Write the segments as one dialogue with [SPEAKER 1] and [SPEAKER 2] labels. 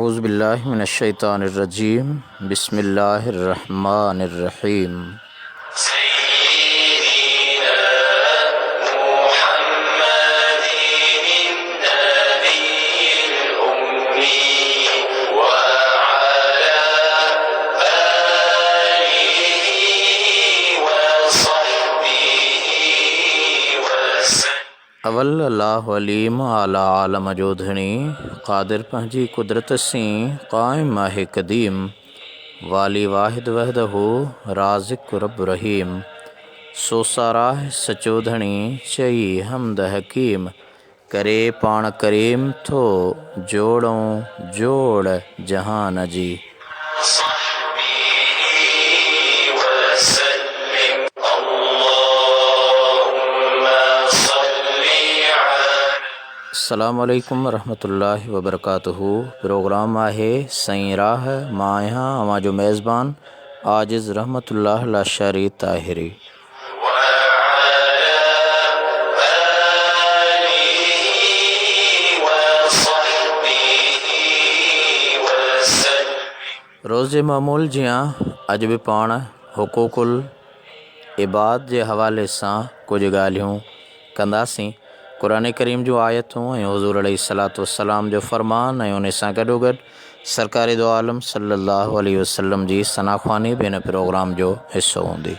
[SPEAKER 1] अऊज़ु बिल्लाहि मिनश्शैतानिर्रजीम बिस्मिल्लाहिर्रहमानिर्रहीम। अवल अल्लाह अलीम आला आलम जोधनी कादिर पंहिंजी कुदरत सी क़ाइम आहे क़दीम वाली वाहिद वहदहू राज़िक़ रब रहीम सो साराह सचोधणी चई हमद हकीम करे पाण करीम थो जोड़ों जोड़ जहान जी। अस्सलामु अलैकुम वरहमतुल्लाहि वबरकातुहू। प्रोग्राम आहे सईं राह, मां आहियां अवां जो मेज़बान आजिज़ रहमतुल्लाह लाशारी ताहिरी। रोज़े मामूल जियां अॼु बि पाण हुकूकुल इबाद जे हवाले सां कुझु ॻाल्हियूं कंदासीं। क़ुरान करीम जूं आयतूं ऐं हुज़ूर अलैहिस्सलातु वस्सलाम जो फ़रमान ऐं उन सां गॾोगॾु सरकारी दो आलम सल्लल्लाहु अलैहि वसल्लम जी सनाख़्वानी बि हिन प्रोग्राम जो हिसो हूंदी।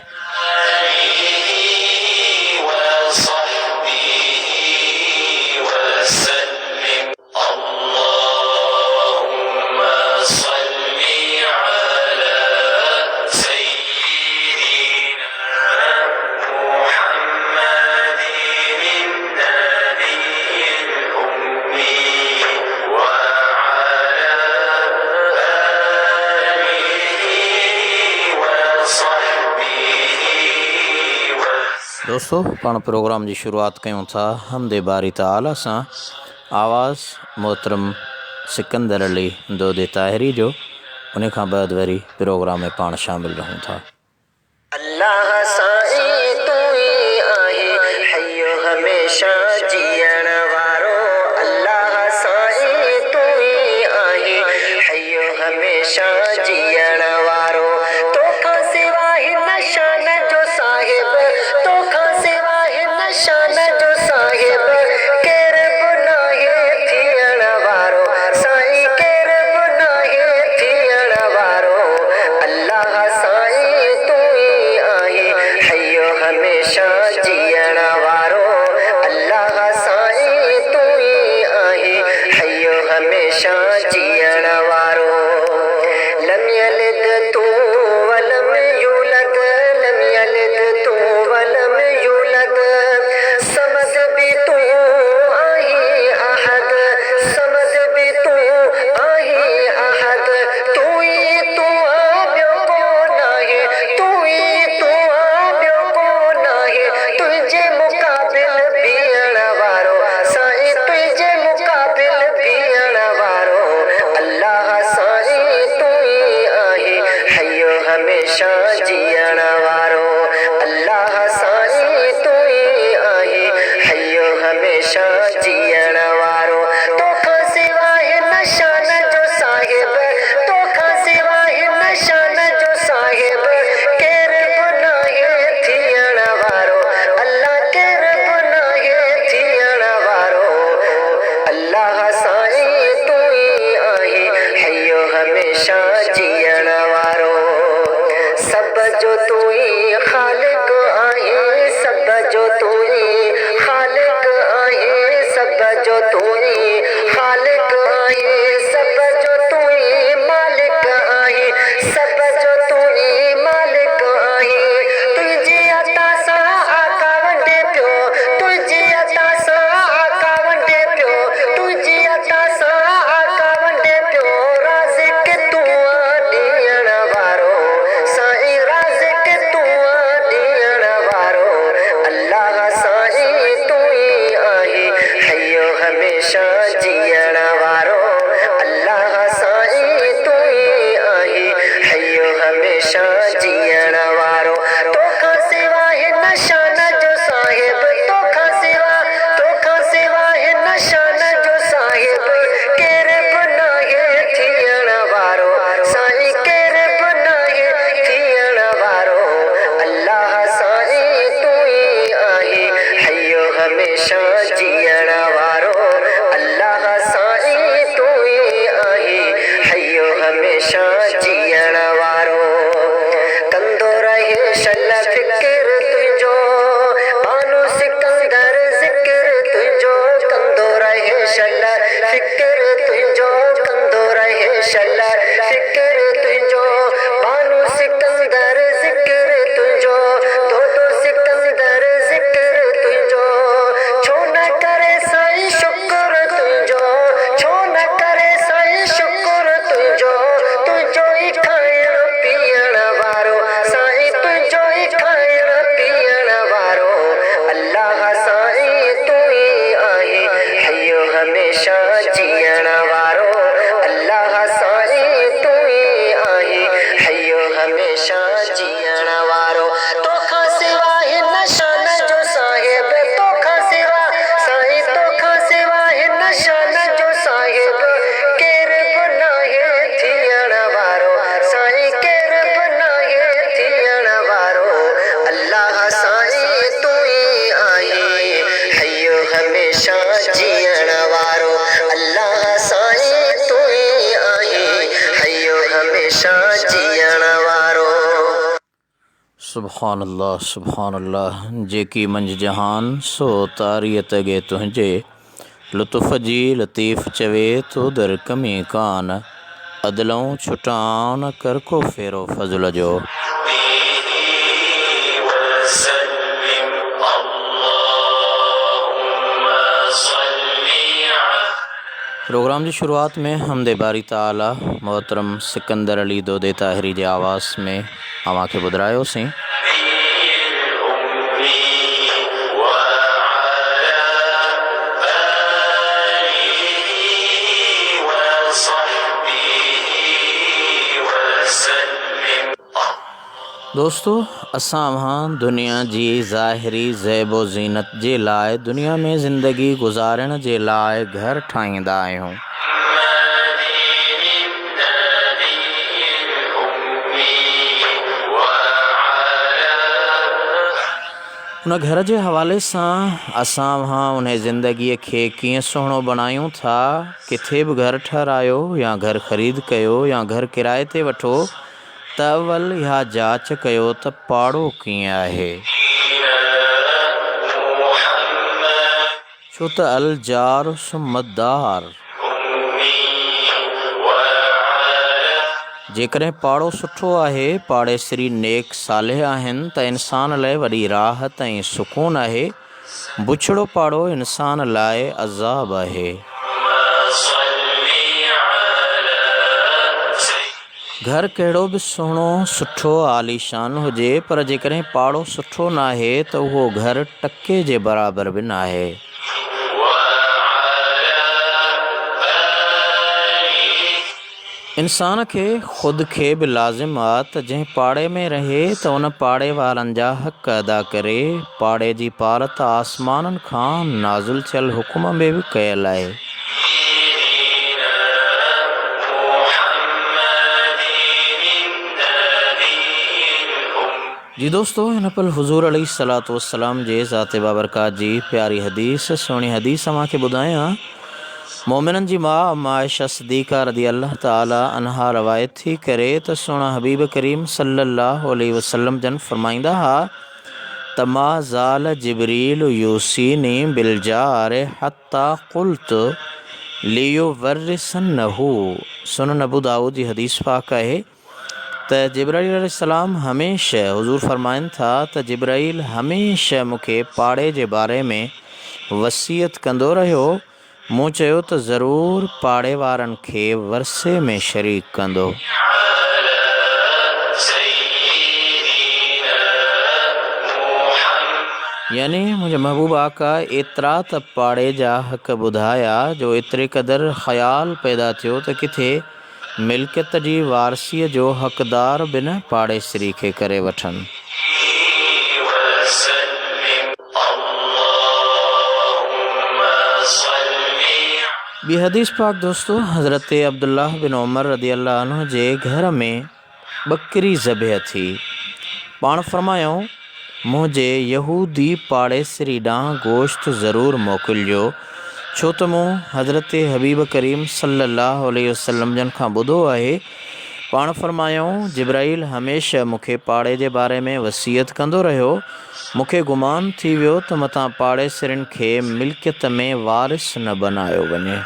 [SPEAKER 1] दोस्तों, पाण प्रोग्राम जी शुरूआत कयूं था हमदे बारी ताला सां। आवाज़ मोहतरम सिकंदर अली दोदे ताहिरी जो। उन खां बाद वरी प्रोग्राम में पाण शामिल रहूं था।
[SPEAKER 2] अल्लाह साईं तू ही आहे हयो हमेशा जियण वारो। अल्लाह साईं तू ही आहे हयो हमेशा जियण वारो। तोखां सिवा हिन शान जो साहिब, तोखां सिवा हिन शान जो साहिब केर बि नाहे थियण वारो। साईं केर बि नाहे थियण वारो। अल्लाह साईं तू ही आहे हयो हमेशा जियण वारो। अल्लाह साईं तू ही आहे हयो हमेशा जियण वारो। लम यलिद तू वलम यूलद, लम यलिद तू वलम यूलद, समद भी तू आही अहद, समद भी तू आही अहद। तू ही तू ॿियो को नाहे, तू ही तू ॿियो को नाहे तुंहिंजे मुक़ाबिल बीहण वारो। साईं तुंहिंजे मुक़ाबिल बीहण वारो। अल्लाह साईं तू ही आहे हयो हमेशा जियण वारो। अल्लाह साईं तू ही आहे हयो हमेशा जियण वारो। तोखां सिवा हिन शान जो साहिब, तोखां सिवा हिन शान जो साहिब केर बि नाहे थियण वारो। अल्लाह केर बि नाहे थियण वारो। अल्लाह साईं तू ही आहे हयो हमेशा जियण वारो। सब जो तू ही ख़ालिक आहे, सब जो तू ही ख़ालिक आहे, सब जो तू ही ख़ालिक आहे, सब जो तू ही मालिक आहे, सब जो तू ही मालिक आहे। तुंहिंजी अता सां आका वंडे पियो, तुंहिंजी अता सां आका वंडे पियो, तुंहिंजी अता सां आका वंडे पियो। राज़िक़ तू ॾियण वारो। साईं राज़िक़ तू ॾियण वारो। अल्लाह साईं तू ही आहे हयो हमेशा जियण वारो। अल्लाह साईं तू ही आहे हयो हमेशा जियण वारो। तोखां सिवा हिन शान जो साहिब, तोखां सिवा हिन शान जो साहिब केर बि नाहे थियण
[SPEAKER 1] सुभान अल्लाह जेकी मंझ जहान सो तारीअ तगे तुंहिंजे लुत्फ़ जी लतीफ़ चवे तो दर कमी कान अदलों छुटान कर को फेरो फज़ल जो। प्रोग्राम की शुरुआत में हमदे बारी ताला मोहतरम सिकंदर अली दोदे ताहिरी जे आवाज़ में अवां खे ॿुधायोसीं। दोस्तों असां वहाँ दुनिया जी ज़ाहिरी ज़ैबो ज़ीनत जे लाइ दुनिया में ज़िंदगी गुज़ारण जे लाइ घर ठाहींदा आहियूं। उन घर जे हवाले सां असां वहाँ उन ज़िंदगीअ खे कीअं सुहिणो बणायूं था। किथे बि घर ठारायो या घर ख़रीद कयो या घर किराए ते वठो त अवल इहा जांच कयो त पाड़ो कीअं आहे, छो त अल जार सुमदार। जेकॾहिं पाड़ो सुठो आहे, पाड़ेसरी नेक सालेह आहिनि त इंसान लाइ वॾी राहत ऐं सुकून आहे। बुछड़ो पाड़ो इंसान लाइ अज़ाब आहे। घर कहिड़ो बि सुहिणो सुठो आलीशान हुजे, पर जेकॾहिं पाड़ो सुठो न आहे त उहो घर टके जे बराबरि बि न आहे। इंसान खे ख़ुदि खे बि लाज़िम आहे त जंहिं पाड़े में रहे त उन पाड़े वारनि जा हक़ अदा करे। पाड़े जी पारत आसमाननि खां नाज़िल थियल हुकुम में बि कयल आहे। जी दोस्तों, हिन पल हुज़ूर अलैहिस्सलातु वस्सलाम जे ज़ाते बाबरकात जी प्यारी हदीस सुहिणी हदीस अव्हां खे ॿुधायां। मोमिननि जी माउ अम्मा आयशा सिद्दीक़ा रज़ी अल्लाह ताला अन्हा रवायत थी करे त सुहिणा हबीब करीम सल्लल्लाहु अलैहि वसल्लम जन फरमाईंदा हुआ त मा ज़ाल जिब्रील यूसीनी बिल जार हत्ता क़ुल्तु लियुवर्रिसन्नहु। सुनन अबू दाऊद जी हदीस पाक आहे त जिब्राईल अलैहिस्सलाम हमेशह हुज़ूर फरमाइनि था त जिब्राईल हमेशह मूंखे पाड़े जे बारे में वसीयत कंदो रहियो। मूं चयो त ज़रूरु पाड़े वारनि खे वरसे में शरीक कंदो। यानी मुंहिंजे महबूब आका एतिरा त पाड़े जा हक़ ॿुधाया जो एतिरे क़दुरु ख़्यालु पैदा थियो त किथे मिल्कियत जी वारसीअ जो हक़दार बि न पाड़ेसरी खे करे वठनि। ॿी हदीस पाक दोस्तों हज़रत अब्दुल्लाह बिन उमर रज़ी अल्लाह अन्हु जे घर में बकरी ज़बह थी। पाण फरमायूं मुंहिंजे यहूदी पाड़ेसरी ॾांहुं गोश्त ज़रूरु मोकिलिजो, छो त मूं हज़रत हबीब करीम सल्लल्लाहु अलैहि वसल्लम जन खां ॿुधो आहे। पाण फरमायूं जिब्राईल हमेशह मूंखे पाड़े जे बारे में वसीयत कंदो रहियो। मूंखे गुमान थी वियो त मतां पाड़ेसरनि खे मिल्कियत में वारिस न बनायो वञे।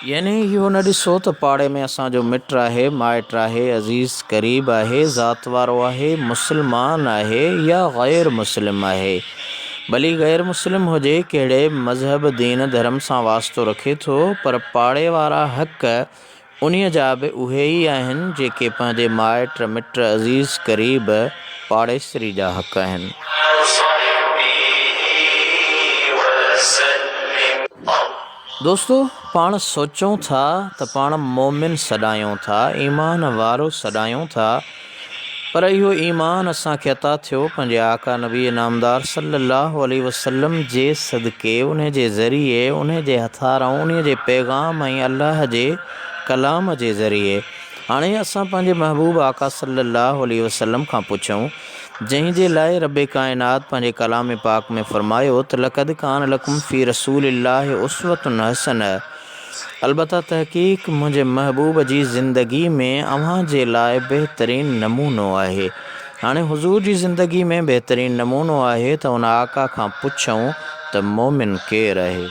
[SPEAKER 1] यानी इहो न ॾिसो त पाड़े में असांजो मिट आहे, माइट आहे, अज़ीज़ क़रीब आहे, ज़ात वारो आहे, मुस्लमान आहे या ग़ैर मुस्लिम आहे। भली ग़ैर मुस्लिम हुजे, कहिड़े मज़हब दीन धर्म सां वास्तो रखे थो, पर पाड़े वारा हक़ उन्हीअ जा बि उहे ई आहिनि जेके पंहिंजे माइट मिट अज़ीज़ क़रीब पाड़ेसरी जा हक़ आहिनि। दोस्तों पाण सोचूं था त पाण मोमिन सॾायूं था, ईमान वारो सॾायूं था, पर इहो ईमान असांखे अता थियो पंहिंजे आका नबी नामदार सल्लल्लाहु अलैहि वसल्लम जे सदके, उन जे ज़रिए, उन जे हथारां, उन जे पैगाम ऐं अल्लाह जे कलाम जे ज़रिए। हाणे असां पंहिंजे महबूब आका सल्लल्लाहु अलैहि वसल्लम खां पुछूं जंहिंजे लाइ रब काइनात पंहिंजे कलाम पाक में फ़रमायो त लक़द कान लकुम फ़ी रसूलिल्लाहि उस्वतुन हसन, अलबत्ता तहक़ीक़ मुंहिंजे महबूब जी ज़िंदगी में अव्हां जे लाइ बहितरीनु नमूनो आहे। हाणे हुज़ूर जी ज़िंदगी में बहितरीनु नमूनो आहे त उन आका खां पुछूं त मोमिन केरु आहे।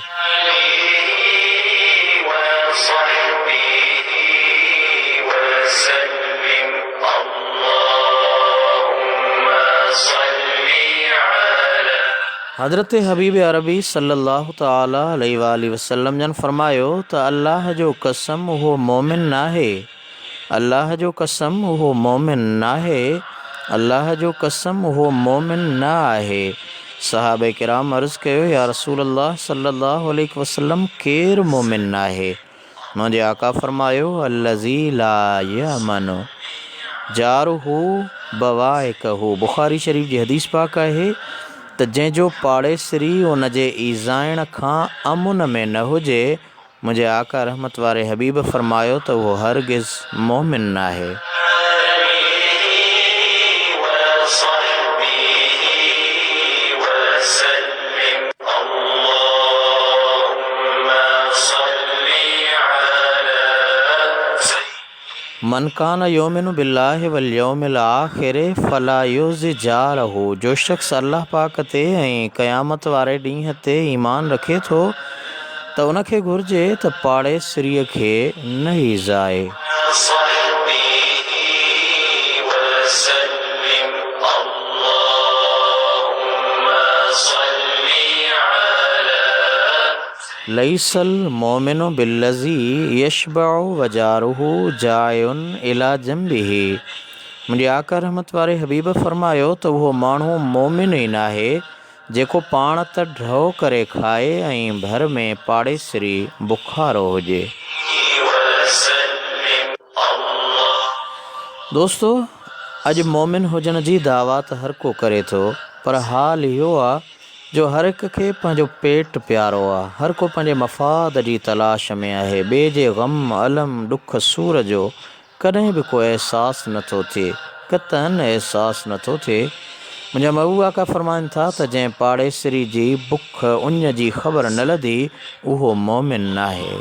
[SPEAKER 1] हज़रत हबीब अरबी सल्लल्लाहु ताला अलैहि वसल्लम जन फरमायो त अल्लाह जो कसम उहो मोमिन नाहे, अल्लाह जो कसम उहो मोमिन नाहे, अल्लाह जो कसम उहो मोमिन न आहे। सहाबे किराम अर्ज़ कयो, या रसूल अल्लाह सल्लल्लाहु अलैहि वसल्लम केरु मोमिन नाहे? मुंहिंजे आका फरमायो, अल्लज़ी ला यमनु जारुहु बवाइकहु। बुख़ारी शरीफ़ जी हदीस पाक आहे त जंहिंजो पाड़ेसरी उन जे ईज़ाइण खां अमुन में न हुजे, मुंहिंजे आका रहमत वारे हबीब फरमायो त उहो हरगिज़ मोमिन नाहे। मन कान योमिनु बिल्लाहि वल यौमिल आख़िर फला युज़ि जारहु। जो शख़्स अल्लाह पाक ते ऐं क़यामत वारे ॾींहं ते ईमान रखे थो त उनखे घुरिजे त पाड़ेसरीअ खे न ईज़ाए। लईसल मोमिनु बिल्लज़ी यशबउ वजारुहु जायुन इला जंबिही। मुंहिंजे आका रहमत वारे हबीब फरमायो त उहो माण्हू मोमिन ई नाहे जेको पाण त ढो करे खाए ऐं भर में पाड़ेसरी बुखारो हुजे। दोस्तो, अॼु मोमिन हुजण जी दावा त हर को करे थो, पर हाल इहो आहे जो हर हिक खे पंहिंजो पेट प्यारो आहे। हर को पंहिंजे मफ़ाद जी तलाश में आहे। ॿिए जे ग़म अलम ॾुख सूर जो कॾहिं बि को अहसासु नथो थिए, क़तन अहसासु नथो थिए। मुंहिंजा महबूब आका फरमाइनि था त जंहिं पाड़ेसरी जी बुख उञ जी ख़बर न लधी उहो मोमिन नाहे।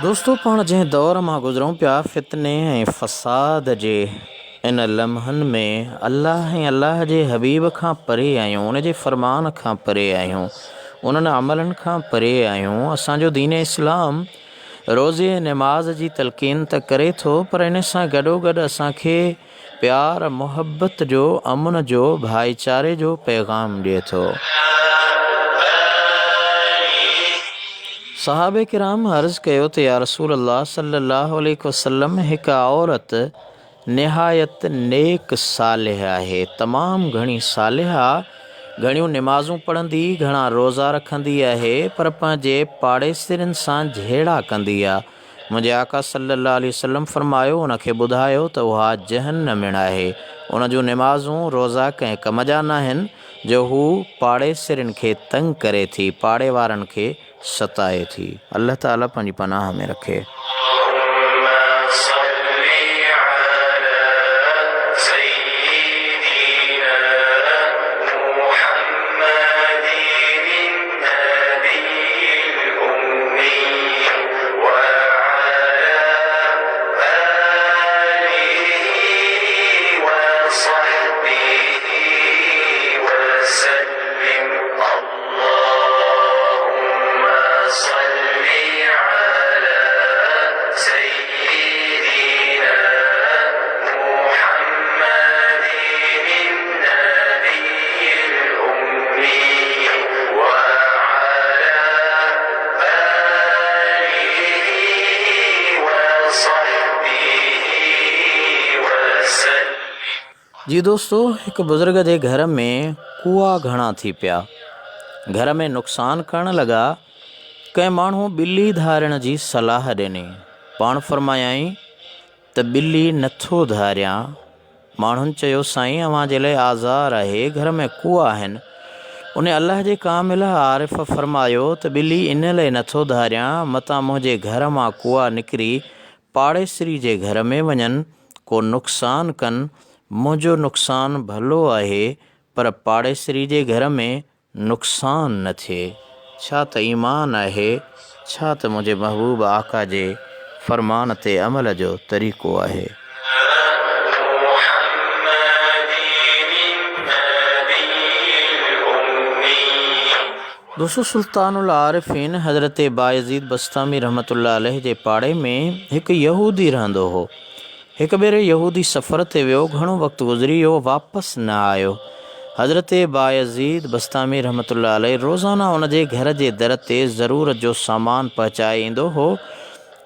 [SPEAKER 1] दोस्तों, पाण जंहिं दौर मां गुज़रूं पिया, फितने ऐं फ़साद जे इन लम्हनि में अल्लाह ऐं अल्लाह जे हबीब खां परे आहियूं, उन जे फ़रमान खां परे आहियूं, उन्हनि अमलनि खां परे आहियूं। असांजो दीन इस्लाम रोज़े नमाज जी तलक़ीन त करे थो, पर इन सां गॾोगॾु असांखे प्यार मुहबत जो, अमुन जो, भाईचारे जो पैगाम ॾिए थो। सहाबे किराम अर्ज़ कयो त या रसूल अल्लाह सल्लल्लाहु अलैहि वसल्लम, हिकु औरत निहायत नेक सालिह आहे, तमामु घणी सालिहा, घणियूं निमाज़ूं पढ़ंदी, घणा रोज़ा रखंदी आहे, पर पंहिंजे पाड़ेसरनि सां झेड़ा कंदी आहे। मुंहिंजे आका सल्लल्लाहु अलैहि वसल्लम फरमायो, उनखे ॿुधायो त उहा जहन्नमिण आहे। उन जूं निमाज़ूं रोज़ा कंहिं कम जा न आहिनि जो हू पाड़ेसरनि खे तंग करे थी, पाड़े वारनि खे सताए थी। अल्लाह ताला पंहिंजी पनाह में रखे। जी दोस्तों, हिकु बुज़ुर्ग जे घर में कुआ घणा थी पिया, घर में नुक़सानु करण लॻा। कंहिं माण्हू ॿिली धारण जी सलाह ॾिनी। पाण फरमायाई त ॿिली नथो धारियां, माण्हुनि चयो साईं अव्हां जे लाइ आज़ार आहे, घर में कुआ आहिनि। उन अलाह जे कामिल आरिफ़ फरमायो त ॿिली इन लाइ नथो धारियां मतां मुंहिंजे घर मां कुआ निकिरी पाड़ेसरी जे घर में वञनि, को नुक़सानु कनि। मुंहिंजो नुक़सानु भलो आहे पर पाड़ेसरी जे घर में नुक़सानु न थिए। छा त ईमान आहे, छा त मुंहिंजे महबूब आका जे फ़रमान ते अमल जो तरीक़ो आहे। दोस्तों, सुल्तानुल आरिफ़ीन हज़रत बायज़ीद बस्तामी रहमतुल्लाह अलैह जे पाड़े में हिकु यहूदी रहंदो हो। हिकु भेरे यहूदी सफ़र ते वियो, घणो वक़्तु गुज़री वियो, वापसि न आयो। हज़रत बायज़ीद बस्तामी रहमतुल्लाह अलैह रोज़ाना उन जे घर जे दर ते ज़रूरत जो सामान पहुचाए ईंदो हो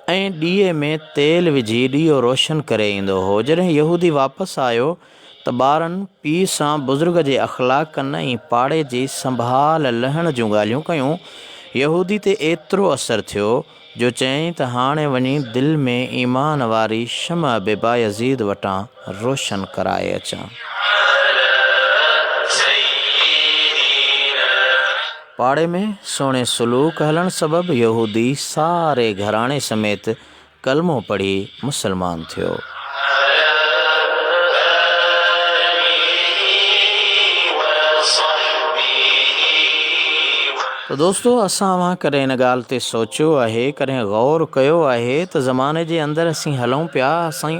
[SPEAKER 1] ऐं ॾीए में तेल विझी ॾीओ रोशन करे ईंदो हो। जॾहिं यहूदी वापसि आयो त ॿारनि पीउ सां बुज़ुर्ग जे अख़लाक़नि ऐं पाड़े जी संभाल लहण जूं ॻाल्हियूं कयूं। यहूदी ते एतिरो असरु थियो जो चयईं त हाणे वञी दिलि में ईमान वारी शमअ बि बायज़ीद वटां रोशन कराए अचां। पाड़े में सुहिणे सलूक हलण सबबि यहूदी सारे घराणे समेत कलमो पढ़ी मुसलमान थियो। त दोस्तों, असां वां कॾहिं हिन ॻाल्हि ते सोचियो आहे, कॾहिं ग़ौर कयो आहे त ज़माने जे अंदरि असीं हलूं पिया, असां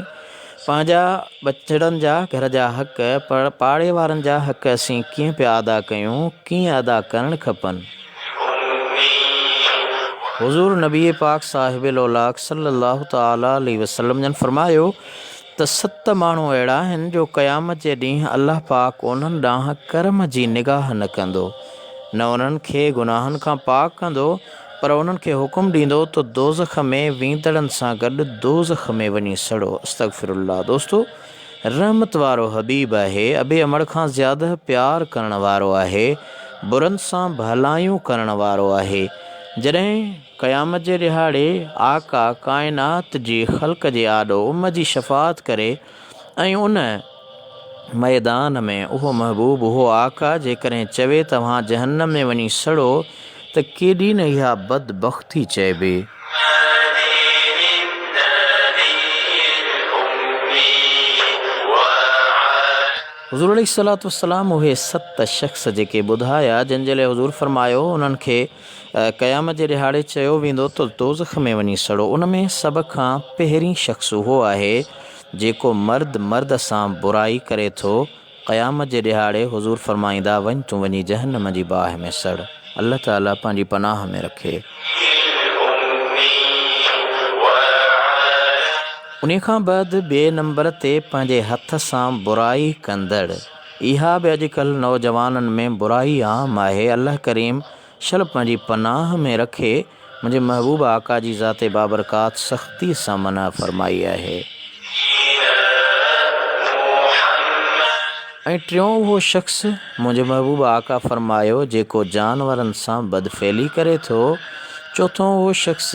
[SPEAKER 1] पंहिंजा बचड़नि जा घर जा हक़ पर पाड़े वारनि जा हक़ असीं कीअं पिया अदा कयूं, कीअं अदा करणु खपनि। हुज़ूर नबी पाक साहिबुल औलाक सल्लल्लाहु तआला अलैहि वसल्लम जन फरमायो त 7 माण्हू अहिड़ा आहिनि जो क़यामत जे ॾींहुं अल्लाह पाक उन्हनि ॾांहुं करम जी निगाह न कंदो, न उन्हनि खे गुनाहनि खां पाक कंदो, पर उन्हनि खे हुकुम ॾींदो त दोज़ख में वींदड़नि सां गॾु दोज़ख में वञी सड़ो। अस्तग़फिरुल्लाह। दोस्तों, रहमत वारो हबीब आहे, अबे अमड़ खां ज़्यादा प्यार करण वारो आहे, बुरनि सां भलायूं करण वारो आहे। जॾहिं क़यामत जे ॾिहाड़े आका काइनात जी ख़ल्क़ जे आॾो उम्म जी शफ़ाअत करे ऐं उन मैदान में उहो महबूब, उहो आका जेकॾहिं चवे तव्हां जहन्नम में वञी सड़ो त केॾी न इहा बदबख़्ती चइबी। हुज़ूर अलैहिस्सलातु वस्सलाम उहे 7 शख़्स जेके ॿुधाया, जिन जे लाइ हुज़ूर फरमायो उन्हनि खे क़यामत जे ॾिहाड़े चयो वेंदो त दोज़ख में वञी सड़ो। उन में सभ खां पहिरीं शख़्स उहो आहे जेको मर्द सां बुराई करे थो। क़यामत जे ॾिहाड़े हुज़ूर फरमाईंदा, वञ तूं वञी जहन्नम जी बाहि में सड़। अल्लाह ताला पंहिंजी पनाह में रखे। उन खां बाद ॿिए नंबर ते पंहिंजे हथ सां बुराई कंदड़। इहा बि अॼुकल्ह नौजवाननि में बुराई आम आहे। अल्लाह करीम शल पंहिंजी पनाह में रखे। मुंहिंजे महबूब आका जी ज़ाते बाबरकात सख़्ती सां मना फरमाई आहे। ऐं टियों उहो शख़्स मुंहिंजे महबूब आका फरमायो जेको जानवरनि सां बदफ़ेली करे थो। चौथों उहो शख़्स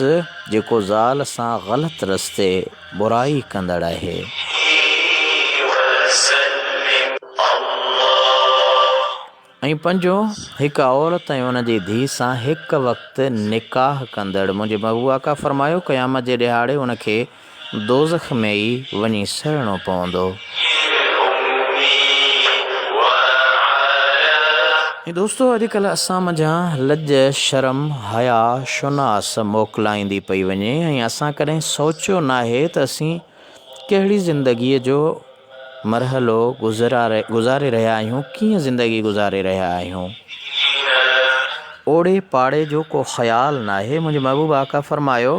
[SPEAKER 1] जेको ज़ाल सां ग़लति रस्ते बुराई कंदड़ आहे। ऐं पंजो हिकु औरत ऐं उन जी धीउ सां हिकु वक़्तु निकाह कंदड़। मुंहिंजे महबूब आका फरमायो क़यामत जे ॾिहाड़े उनखे दोज़ख में ई वञी सड़णो पवंदो। ऐं दोस्तों, अॼुकल्ह असां मंझां लज, शर्म, हया, शुनास मोकिलाईंदी पई वञे ऐं असां कॾहिं सोचियो न आहे त असीं कहिड़ी ज़िंदगीअ जो मरहलो गुज़ारे रहिया आहियूं, कीअं ज़िंदगी गुज़ारे रहिया आहियूं। ओड़े पाड़े जो को ख़्यालु न आहे। मुंहिंजे महबूब आका फरमायो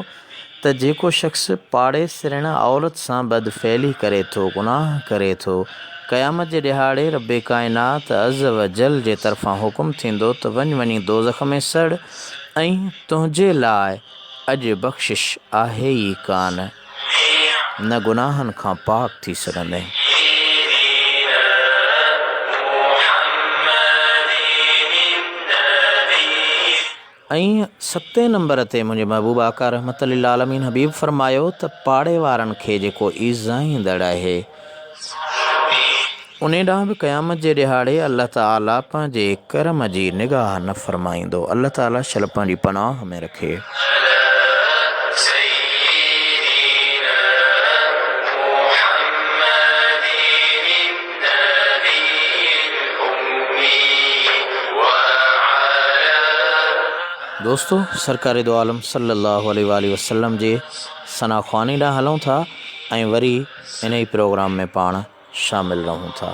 [SPEAKER 1] त जेको शख़्स पाड़े सिरण औरत सां बदफ़ेली करे थो, गुनाह करे थो, क़यामत जे ॾिहाड़े रब्बे काइनात अज़ व जल जे तरफ़ां हुकुम थींदो त वञी दोज़ख में सड़ ऐं तुंहिंजे लाइ अॼु बख़्शिश आहे ई कान, न गुनाहनि खां पाक थी सघंदे। ऐं 7 नंबर ते मुंहिंजे महबूब आका रहमत लिल आलमीन हबीब फरमायो त पाड़े वारनि खे जेको ईज़ाईंदड़ आहे, उन ॾांहुं बि क़यामत जे ॾिहाड़े अल्लाह ताला पंहिंजे करम जी निगाह न फ़रमाईंदो। अल्लाह ताला शल पंहिंजी पनाह में रखे। दोस्तों, सरकार दो आलम सल्लल्लाहु अलैहि वसल्लम जे सना ख़्वानी ॾांहुं हलूं था ऐं वरी इन ई प्रोग्राम में पाण शामिल रहूं था।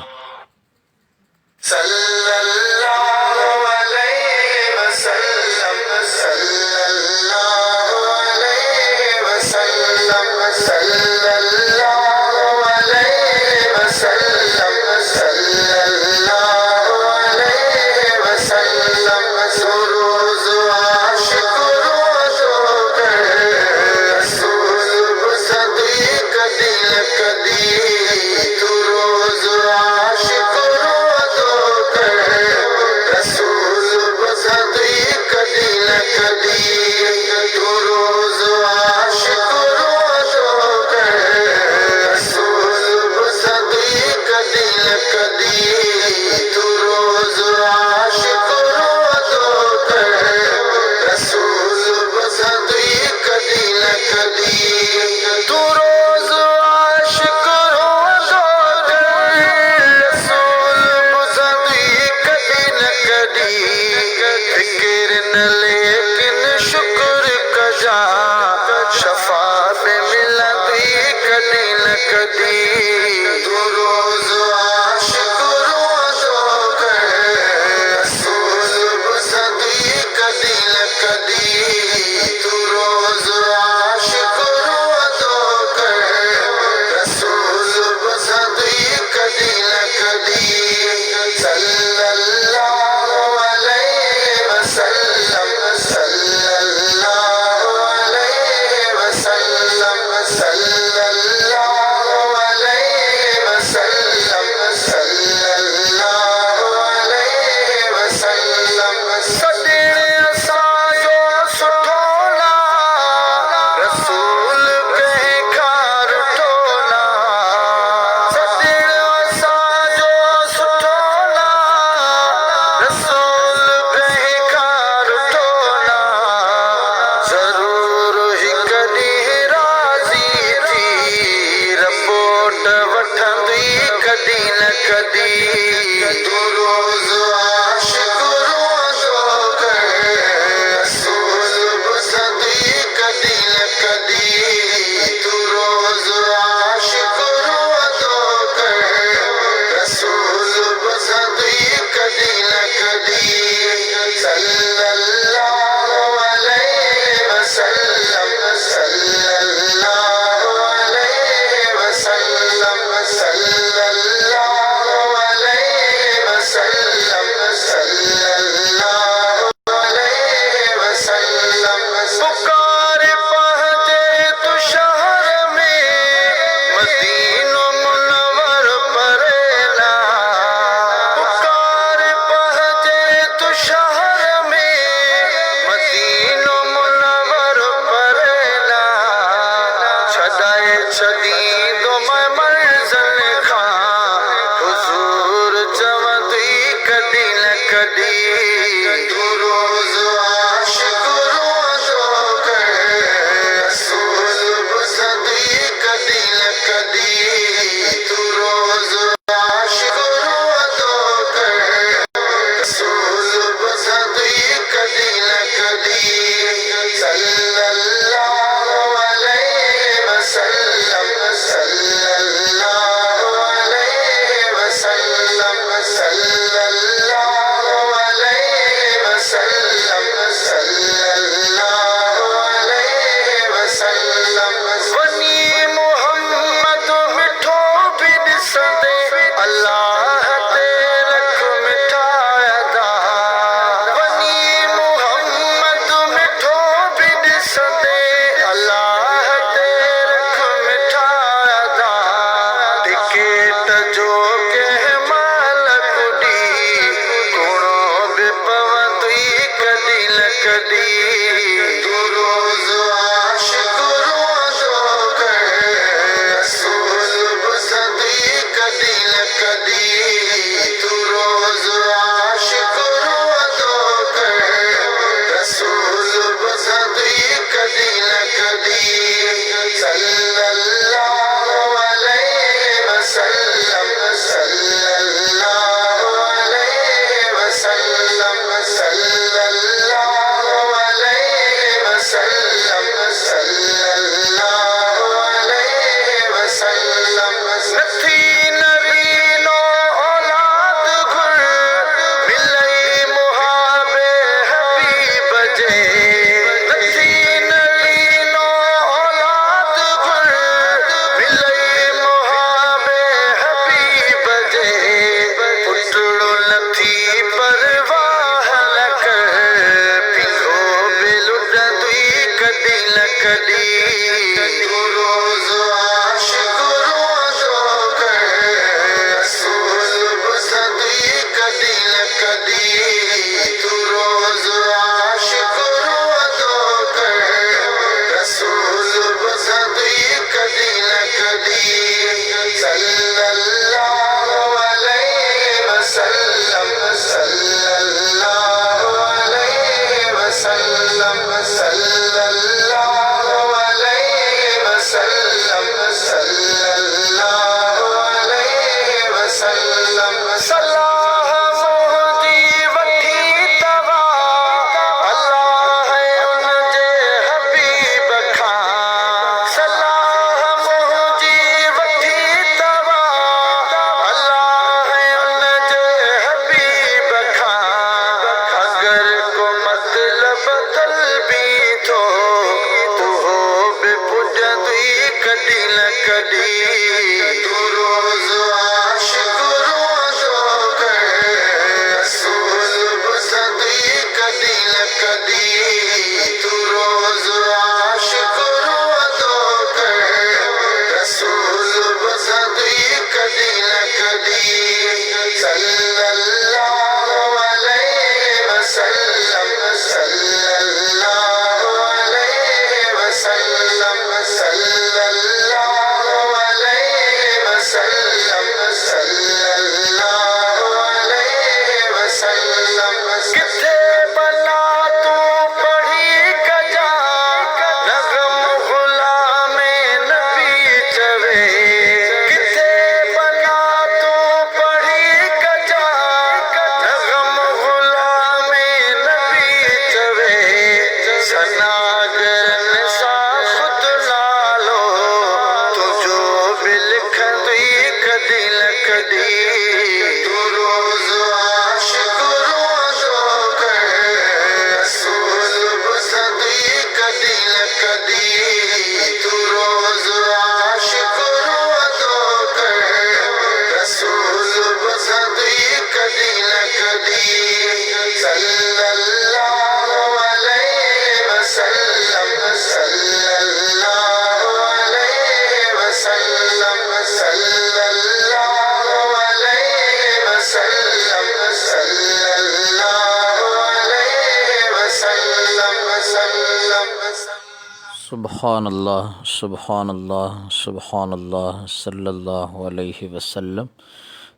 [SPEAKER 1] सुबहानल्लाह सुबहानल्लाह सुबहानल्लाह सल्लल्लाहु अलैहि वसल्लम।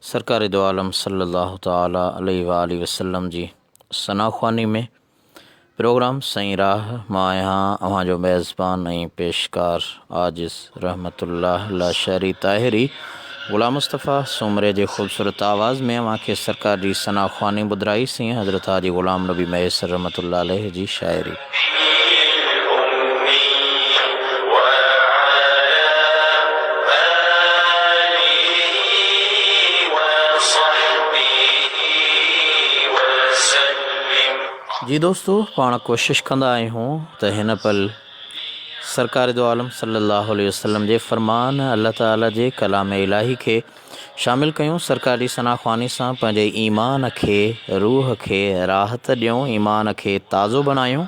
[SPEAKER 1] सरकार दो आलम सल्लल्लाहु ताला अलैहि वालैहि वसल्लम जी सनाख्वानी में प्रोग्राम सही राह मां यहाँ अवां जो मेज़बान ऐं पेशकार आजिज़ रहमतुल्लाह लाशरी ताहिरी ग़ुलाम मुस्तफ़ा सुमरे जे ख़ूबसूरत आवाज़ में अवां खे सरकार जी सनाख्वानी ॿुधाई सी हज़रत हाजी ग़ुलाम नबी मैसर रहमतुल्लाह अलैहि जी शाइरी। जी दोस्तों, पाण कोशिश कंदा आहियूं त हिन पल सरकार दो आलम सल्लल्लाहु अलैहि वसल्लम जे फ़रमान अल्लाह ताला जे कलाम इलाही खे शामिल कयूं। सरकार जी सनाख्वानी सां पंहिंजे ईमान खे रूह खे राहत ॾियूं, ईमान खे ताज़ो बणायूं।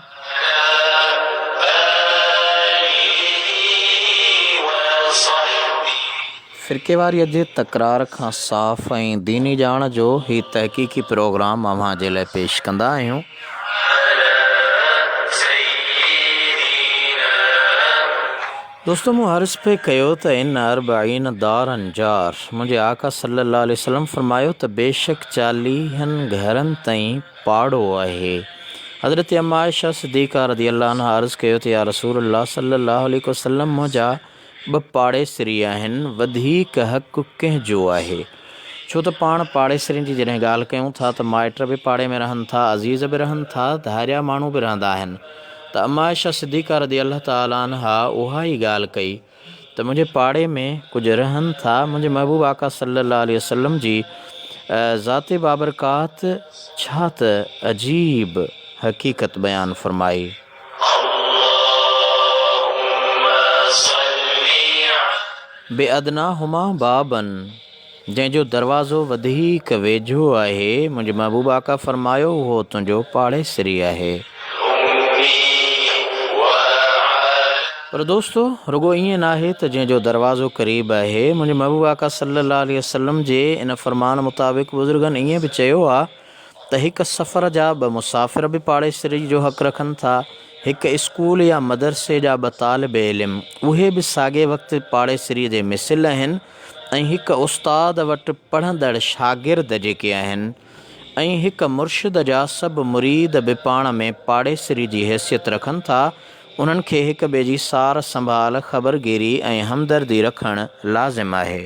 [SPEAKER 1] फ़िरक़ेवारीअ जे तकरार खां साफ़ ऐं दीनी ॼाण जो ही तहक़ीक़ी प्रोग्राम अव्हां जे लाइ पेश कंदा आहियूं। दोस्तों, मूं अर्ज़ पे कयो त इन अरबाइन दारन जार मुंहिंजे आका सल्लल्लाहु अलैहि वसल्लम फरमायो त बेशक 40 घरनि ताईं पाड़ो आहे। हज़रत अम्मा आयशा सिद्दीक़ा रज़ियल्लाहु अन्हा अर्ज़ कयो त या रसूलल्लाह सल्लल्लाहु अलैहि वसल्लम मुंहिंजा 2 पाड़ेसरी आहिनि, वधीक हक़ कंहिंजो आहे? छो त पाण पाड़ेसरियुनि जी जॾहिं ॻाल्हि कयूं था त माइट बि पाड़े में रहनि था, अज़ीज़ बि रहनि था, धारिया माण्हू बि रहंदा आहिनि। त अम्मा आयशा सिद्दीक़ा रज़ियल्लाहु ताला अन्हा उहा ई ॻाल्हि कई त मुंहिंजे पाड़े में कुझु रहनि था। मुंहिंजे महबूब आका सल्लल्लाहु अलैहि वसल्लम जी ज़ाते बाबरकात छा त अजीब हक़ीक़त बयानु फ़रमाई। बेअदना हुमा बाबन, जंहिंजो दरवाज़ो वधीक वेझो आहे, मुंहिंजे महबूब आका फ़रमायो उहो तुंहिंजो पाड़ेसरी आहे। पर दोस्तो, रुगो ईअं नाहे त जंहिंजो दरवाज़ो क़रीब आहे। मुंहिंजे महबूब आका सल्लल्लाहु अलैहि वसल्लम जे इन फ़रमान मुताबिक़ बुज़ुर्गनि ईअं बि चयो आहे त हिकु सफ़र जा 2 मुसाफ़िर बि पाड़ेसरी जो हक़ रखनि था। हिकु स्कूल या मदरसे जा 2 तालिब इल्म उहे बि साॻे वक़्तु पाड़ेसरीअ जे मिसिल आहिनि। ऐं हिकु उस्ताद वटि पढ़ंदड़ शागिर्द जेके आहिनि ऐं हिकु मुर्शिद जा सभु मुरीद बि पाण में पाड़ेसरी जी हैसियत रखनि था। उन्हनि खे हिक ॿिए जी सार संभाल, ख़बरगिरी ऐं हमदर्दी रखणु लाज़िम आहे।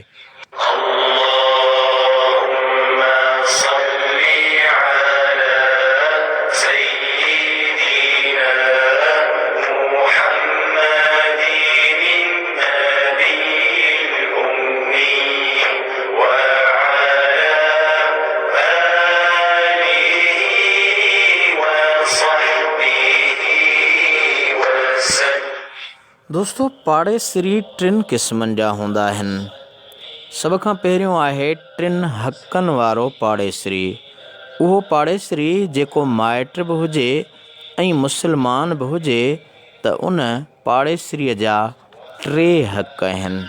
[SPEAKER 1] दोस्तों, पाड़ेसरी 3 क़िस्मनि जा हूंदा आहिनि। सभ खां पहिरियों आहे 3 हक़नि वारो पाड़ेसरी। उहो पाड़ेसरी जेको माइट बि हुजे ऐं मुस्लमान बि हुजे त उन पाड़ेसरीअ जा 3 हक़ आहिनि।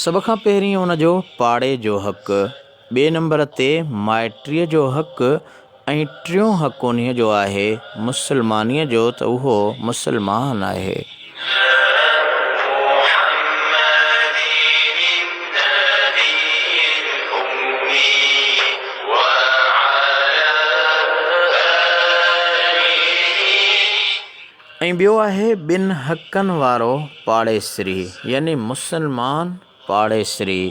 [SPEAKER 1] सभ खां पहिरीं उन जो पाड़े जो हक़, ॿिए नंबर ते माइटीअ जो हक़ ऐं टियों हक़ उन्हीअ जो आहे मुस्लमानीअ जो त उहो मुस्लमान आहे। ऐं ॿियो आहे 2 हक़नि वारो पाड़ेसरी, यानी मुस्लमान पाड़ेसरी।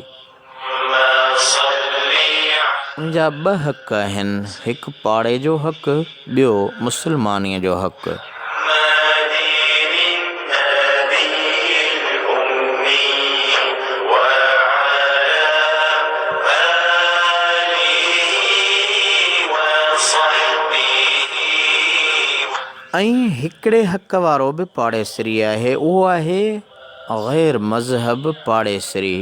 [SPEAKER 1] उनजा 2 हक़ आहिनि, हिकु पाड़े जो हक़, ॿियो मुस्लमानीअ जो हक़। ऐं हिकिड़े हक़ वारो बि पाड़ेसरी आहे, उहो आहे ग़ैर मज़हब पाड़ेसरी,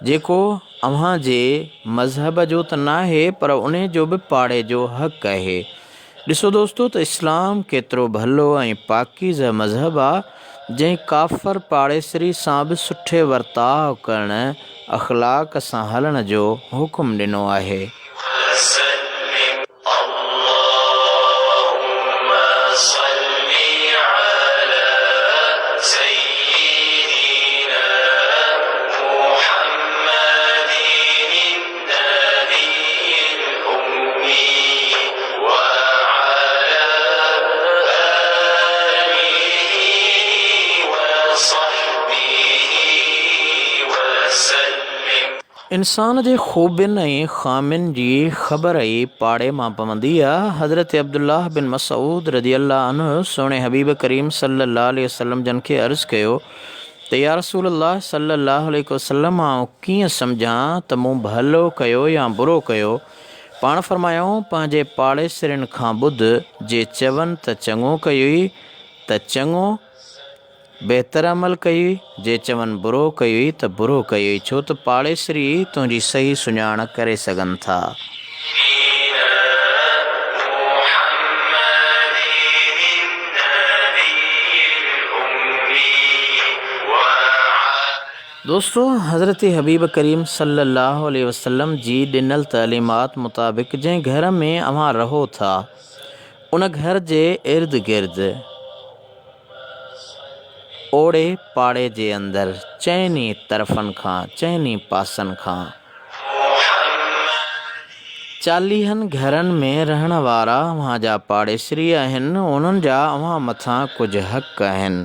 [SPEAKER 1] जेको अव्हां जे मज़हब जो त नाहे पर उन जो बि पाड़े जो हक़ आहे। ॾिसो दोस्तो त इस्लाम केतिरो भलो ऐं पाकीज़ मज़हब आहे, जंहिं काफ़र पाड़ेसरी सां बि सुठे वर्ताव करणु, अख़लाक़ सां हलण जो हुकुम ॾिनो आहे। इंसान जे ख़ूबियुनि ऐं ख़ामियुनि जी ख़बर ई पाड़े मां पवंदी आहे। हज़रत अब्दुल्लाह बिन मसूद रज़ी अल्लाह अन्हु सोणे हबीब करीम सल्लल्लाहु अलैहि वसल्लम जन खे अर्ज़ु कयो त या रसूलल्लाह सल्लल्लाहु अलैहि वसल्लम आउं कीअं सम्झां त मूं भलो कयो या बुरो कयो। पाण फरमायूं पंहिंजे पाड़ेसरनि खां ॿुध, जे चवनि त चङो कयुई त चङो बहितर अमल कई, जे चवनि बुरो कयुई त बुरो कयुई, छो त पाड़ेसरी तुंहिंजी सही सुञाण करे सघनि था। दोस्तों, हज़रत हबीब करीम सल्लल्लाहु अलैहि वसल्लम जी ॾिनल तइलीमात मुताबिक़ जंहिं घर में अव्हां रहो था उन घर जे इर्द गिर्द ओड़े पाड़े जे अंदरि चइनी तरफ़नि खां, चइनी पासनि खां 40 घरनि में रहण वारा अव्हां जा पाड़ेसरी आहिनि। उन्हनि जा अव्हां मथां कुझु हक़ आहिनि,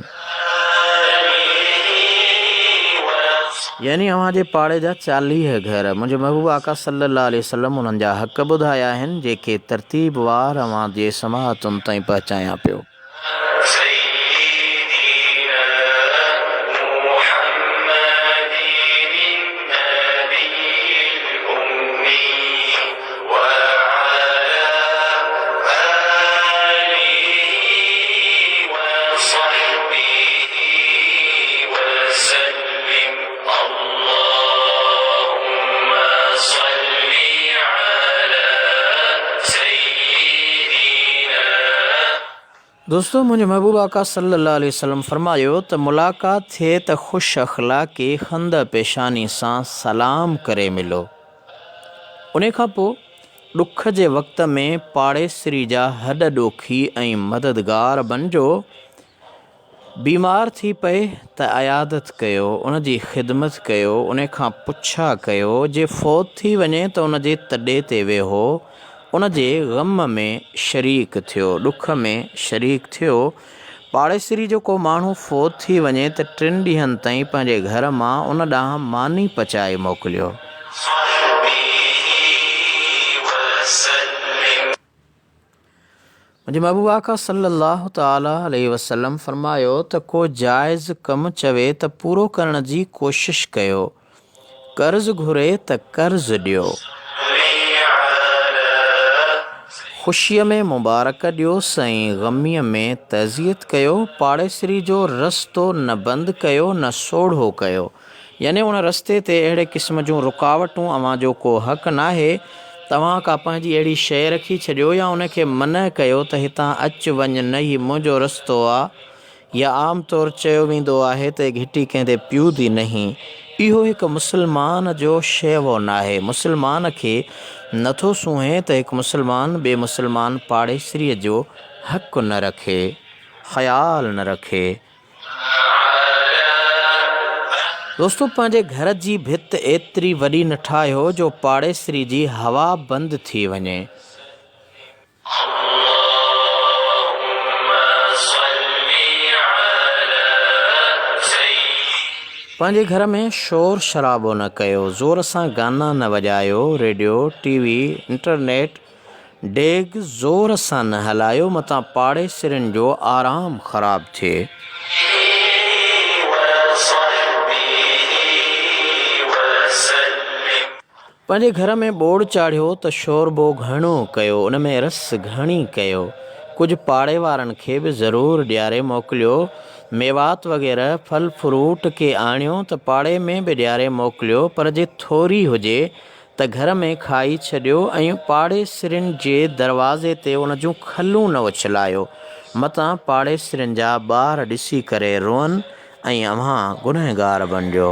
[SPEAKER 1] यानी अव्हां जे पाड़े जा 40 घर मुंहिंजे महबूब आका सल्लल्लाहु अलैहि वसल्लम उन्हनि जा हक़ ॿुधाया आहिनि, जेके तरतीबवार अव्हां जे समाअतुनि ताईं पहुचायां पियो। दोस्तों, मुंहिंजे महबूब आका सल्लल्लाहु अलैहि वसल्लम फरमायो त मुलाक़ात थिए त ख़ुशि अख़लाक़ी खंद पेशानी सां सलाम करे मिलो। उन खां पोइ ॾुख जे वक़्त में पाड़ेसरी जा हॾ ॾोखी ऐं मददगार बणिजो। बीमार थी पए त अयादत कयो, उन जी ख़िदमत कयो, उन खां पुछा कयो। जे फ़ौत थी वञे त उन जे तॾे ते वेहो, उन जे ग़म में शरीक थियो, ॾुख में शरीक थियो। पाड़ेसरी जो को माण्हू फ़ौत थी वञे त 3 ॾींहंनि ताईं पंहिंजे घर मां उन ॾांहुं मानी पचाए मोकिलियो। मुंहिंजे महबूब आका सल्लल्लाहु ताला अलैहि वसल्लम फरमायो त को जाइज़ कमु चवे त पूरो करण जी कोशिश कयो, कर्ज़ घुरे त कर्ज़ ॾियो, ख़ुशीअ में मुबारक ॾियोसि ऐं ग़मीअ में तज़ियत कयो। पाड़ेसरी जो रस्तो न बंदि कयो न सोढ़ो कयो, यानी उन रस्ते ते अहिड़े क़िस्म जूं रुकावटूं अव्हां जो को हक़ नाहे। तव्हां का पंहिंजी अहिड़ी शइ रखी छॾियो या उनखे मना कयो त हितां अचु वञु न, ही मुंहिंजो रस्तो आहे, या आम तौरु चयो वेंदो आहे त घिटी कंहिंदे पियूदी नहीं। इहो हिकु मुस्लमान जो शेवो नाहे। मुस्लमान खे नथो सूंहे त हिकु मुस्लमान ॿिए मुस्लमान पाड़ेसरीअ जो हक़ न रखे, ख़्याल न रखे। दोस्तों, पंहिंजे घर जी भित एतिरी वॾी न ठाहियो जो पाड़ेसरी जी हवा बंदि थी वञे। पंहिंजे घर में शोर शराबो न कयो, ज़ोर सां गाना न वॼायो, रेडियो, टीवी, इंटरनेट, डेग ज़ोर सां न हलायो, मतां पाड़ेसरनि जो आराम ख़राब थिए। पंहिंजे घर में ॿोड़ चाढ़ियो त शोरबो घणो कयो, उन में रस घणी कयो। कुझु पाड़े वारनि खे बि ज़रूरु ॾियारे मोकिलियो। मेवात वग़ैरह फल फ्रूट के आणियो त पाड़े में बि ॾियारे मोकिलियो, पर जे थोरी हुजे त घर में खाई छॾियो ऐं पाड़ेसरनि जे दरवाज़े ते उन जूं खलूं न उछलायो, मतां पाड़ेसरनि जा ॿार ॾिसी करे रोअनि ऐं अव्हां गुनहगार बणिजो।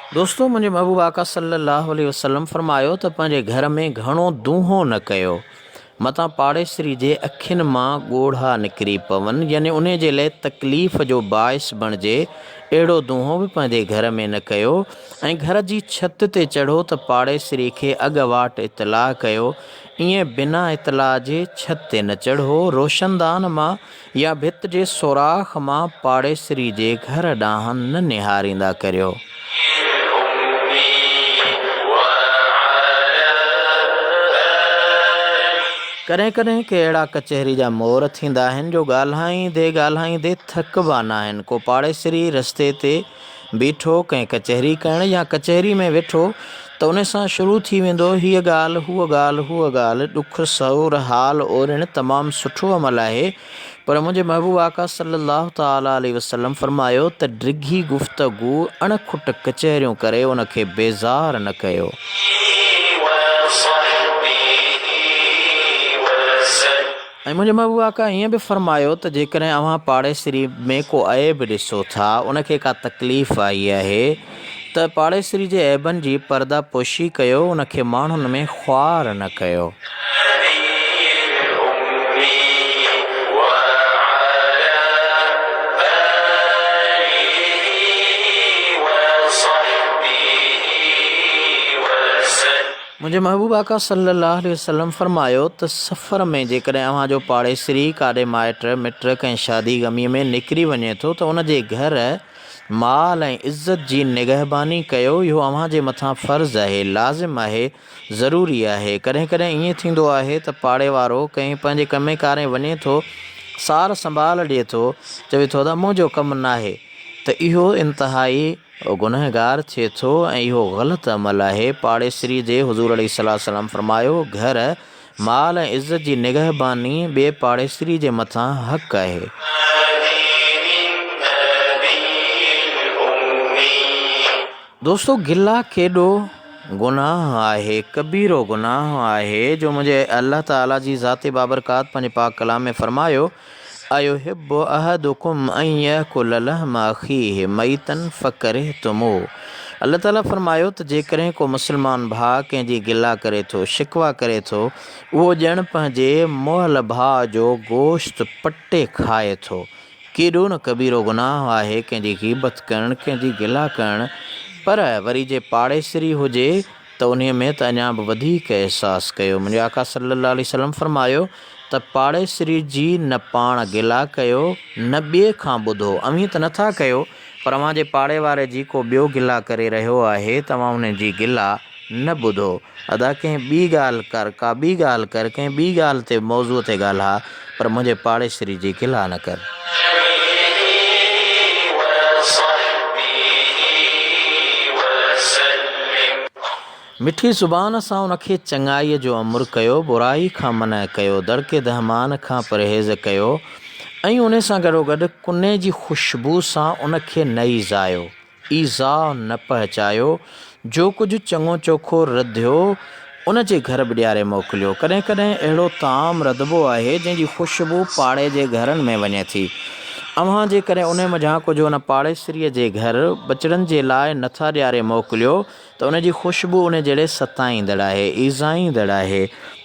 [SPEAKER 1] दोस्तों, मुंहिंजे महबूब आका सल्लल्लाहु अलैहि वसल्लम फरमायो त पंहिंजे घर में घणो दूंहों न कयो। मतां पाड़ेसरी जे अखियुनि मां ॻोढ़ा निकिरी पवनि, यानी उन जे लाइ तकलीफ़ जो बाइस बणिजे, अहिड़ो दूंहों बि पंहिंजे घर में न कयो। ऐं घर जी छित ते चढ़ो त पाड़ेसरी खे अॻुवाट इतलाह कयो। ईअं बिना इतलाह जे छित ते न चढ़ो। रोशनदान मां या भित जे सुराख मां पाड़ेसरी जे घर ॾांहुं न निहारींदा करियो। कॾहिं कॾहिं के अहिड़ा कचहरी जा मोर थींदा आहिनि जो ॻाल्हाईंदे थकबा न आहिनि। को पाड़ेसरी रस्ते ते बीठो कंहिं कचहरी करणु या कचहरी में वेठो त उन सां शुरू थी वेंदो हीअ ॻाल्हि हूअ ॻाल्हि, ॾुख सहुर हाल ओरण तमामु सुठो अमल आहे। पर मुंहिंजे महबूब आका सल्लल्लाहु ताला अलैहि वसल्लम फरमायो त डिघी गुफ़्तगू अणखुट कचहरियूं करे उनखे बेज़ार न कयो। ऐं मुंहिंजे महबूब आका ईअं बि फरमायो त जेकॾहिं अव्हां पाड़ेसरी में को ऐब ॾिसो था, उनखे का तकलीफ़ आई आहे, त पाड़ेसरी जे ऐबनि जी पर्दा पोशी कयो, उनखे माण्हुनि में ख़्वार न कयो। मुंहिंजे महबूब आका सल्लल्लाहु अलैहि वसल्लम फरमायो त सफ़र में जेकॾहिं अव्हां जो पाड़ेसरी काॾे माइट मिट कंहिं शादी ग़मीअ में निकिरी वञे थो त उनजे घर माल ऐं इज़त जी निगहबानी कयो। इहो अव्हां जे मथां फ़र्ज़ु आहे, लाज़िम आहे, ज़रूरी आहे। कॾहिं कॾहिं ईअं थींदो आहे त पाड़े वारो कंहिं पंहिंजे कमे कारे वञे थो, सार संभाल ॾिए थो, चवे थो त मुंहिंजो कमु न आहे, त इहो इंतिहाई गुनहगार थिए थो ऐं इहो ग़लति अमल आहे। पाड़ेसरी जे हुज़ूर अलैहिस्सलाम फरमायो घर माल ऐं इज़त जी निगहबानी ॿिए पाड़ेसरी जे मथां हक़ आहे। दोस्तो, गिला केॾो गुनाह आहे, कबीरो गुनाह आहे, जो मुंहिंजे अल्लाह ताला जी ज़ाते बाबरकात पंहिंजे पाक कलाम में फरमायो अयुहिब्बु अहदुकुम अन याकुल लहम अखीहि मैतन फकरिहतुमूह। अल्लाह ताला फरमायो त जेकॾहिं को मुस्लमान भाउ कंहिंजी गिला करे थो, शिकवा करे थो, उहो ॼण पंहिंजे मुअल भाउ जो गोश्त पटे खाए थो। केॾो न कबीरो गुनाह आहे कंहिंजी ग़ीबत करणु, कंहिंजी गिला करणु। पर वरी जे पाड़ेसरी हुजे त उन में त अञा बि वधीक अहसासु कयो। मुंहिंजे आका सल्लल्लाहु अलैहि वसल्लम फरमायो त पाड़ेसरी जी न पाण गिला कयो न ॿिए खां ॿुधो। अमीं त नथा कयो, पर अव्हां जे पाड़े वारे जी को ॿियो गिला करे रहियो आहे, तव्हां उन जी गिला न ॿुधो। अदा कंहिं ॿी ॻाल्हि कर, का ॿी ॻाल्हि कर, कंहिं ॿी ॻाल्हि ते मौज़ूअ ते ॻाल्हा, पर मुंहिंजे पाड़ेसरी जी गिला न कर। मिठी ज़ुबान सां उनखे चङाईअ जो अमुरु कयो, बुराई खां मना कयो, दड़के दहमान खां परहेज़ कयो, ऐं उन सां गॾोगॾु कुने जी ख़ुशबू सां उनखे न ईज़ायो, ईज़ा न पहुचायो। जो कुझु चङो चोखो रधियो उन जे घर बि ॾियारे मोकिलियो। कॾहिं कॾहिं अहिड़ो ताम रधिबो आहे जंहिंजी ख़ुशबू पाड़े जे घरनि में वञे थी। अव्हां जेकॾहिं उन मझां कुझु उन पाड़ेसरीअ जे घर बचड़नि जे लाइ नथा ॾियारे मोकिलियो त उन जी ख़ुशबू उन जहिड़े सताईंदड़ आहे, ईज़ाईंदड़ आहे।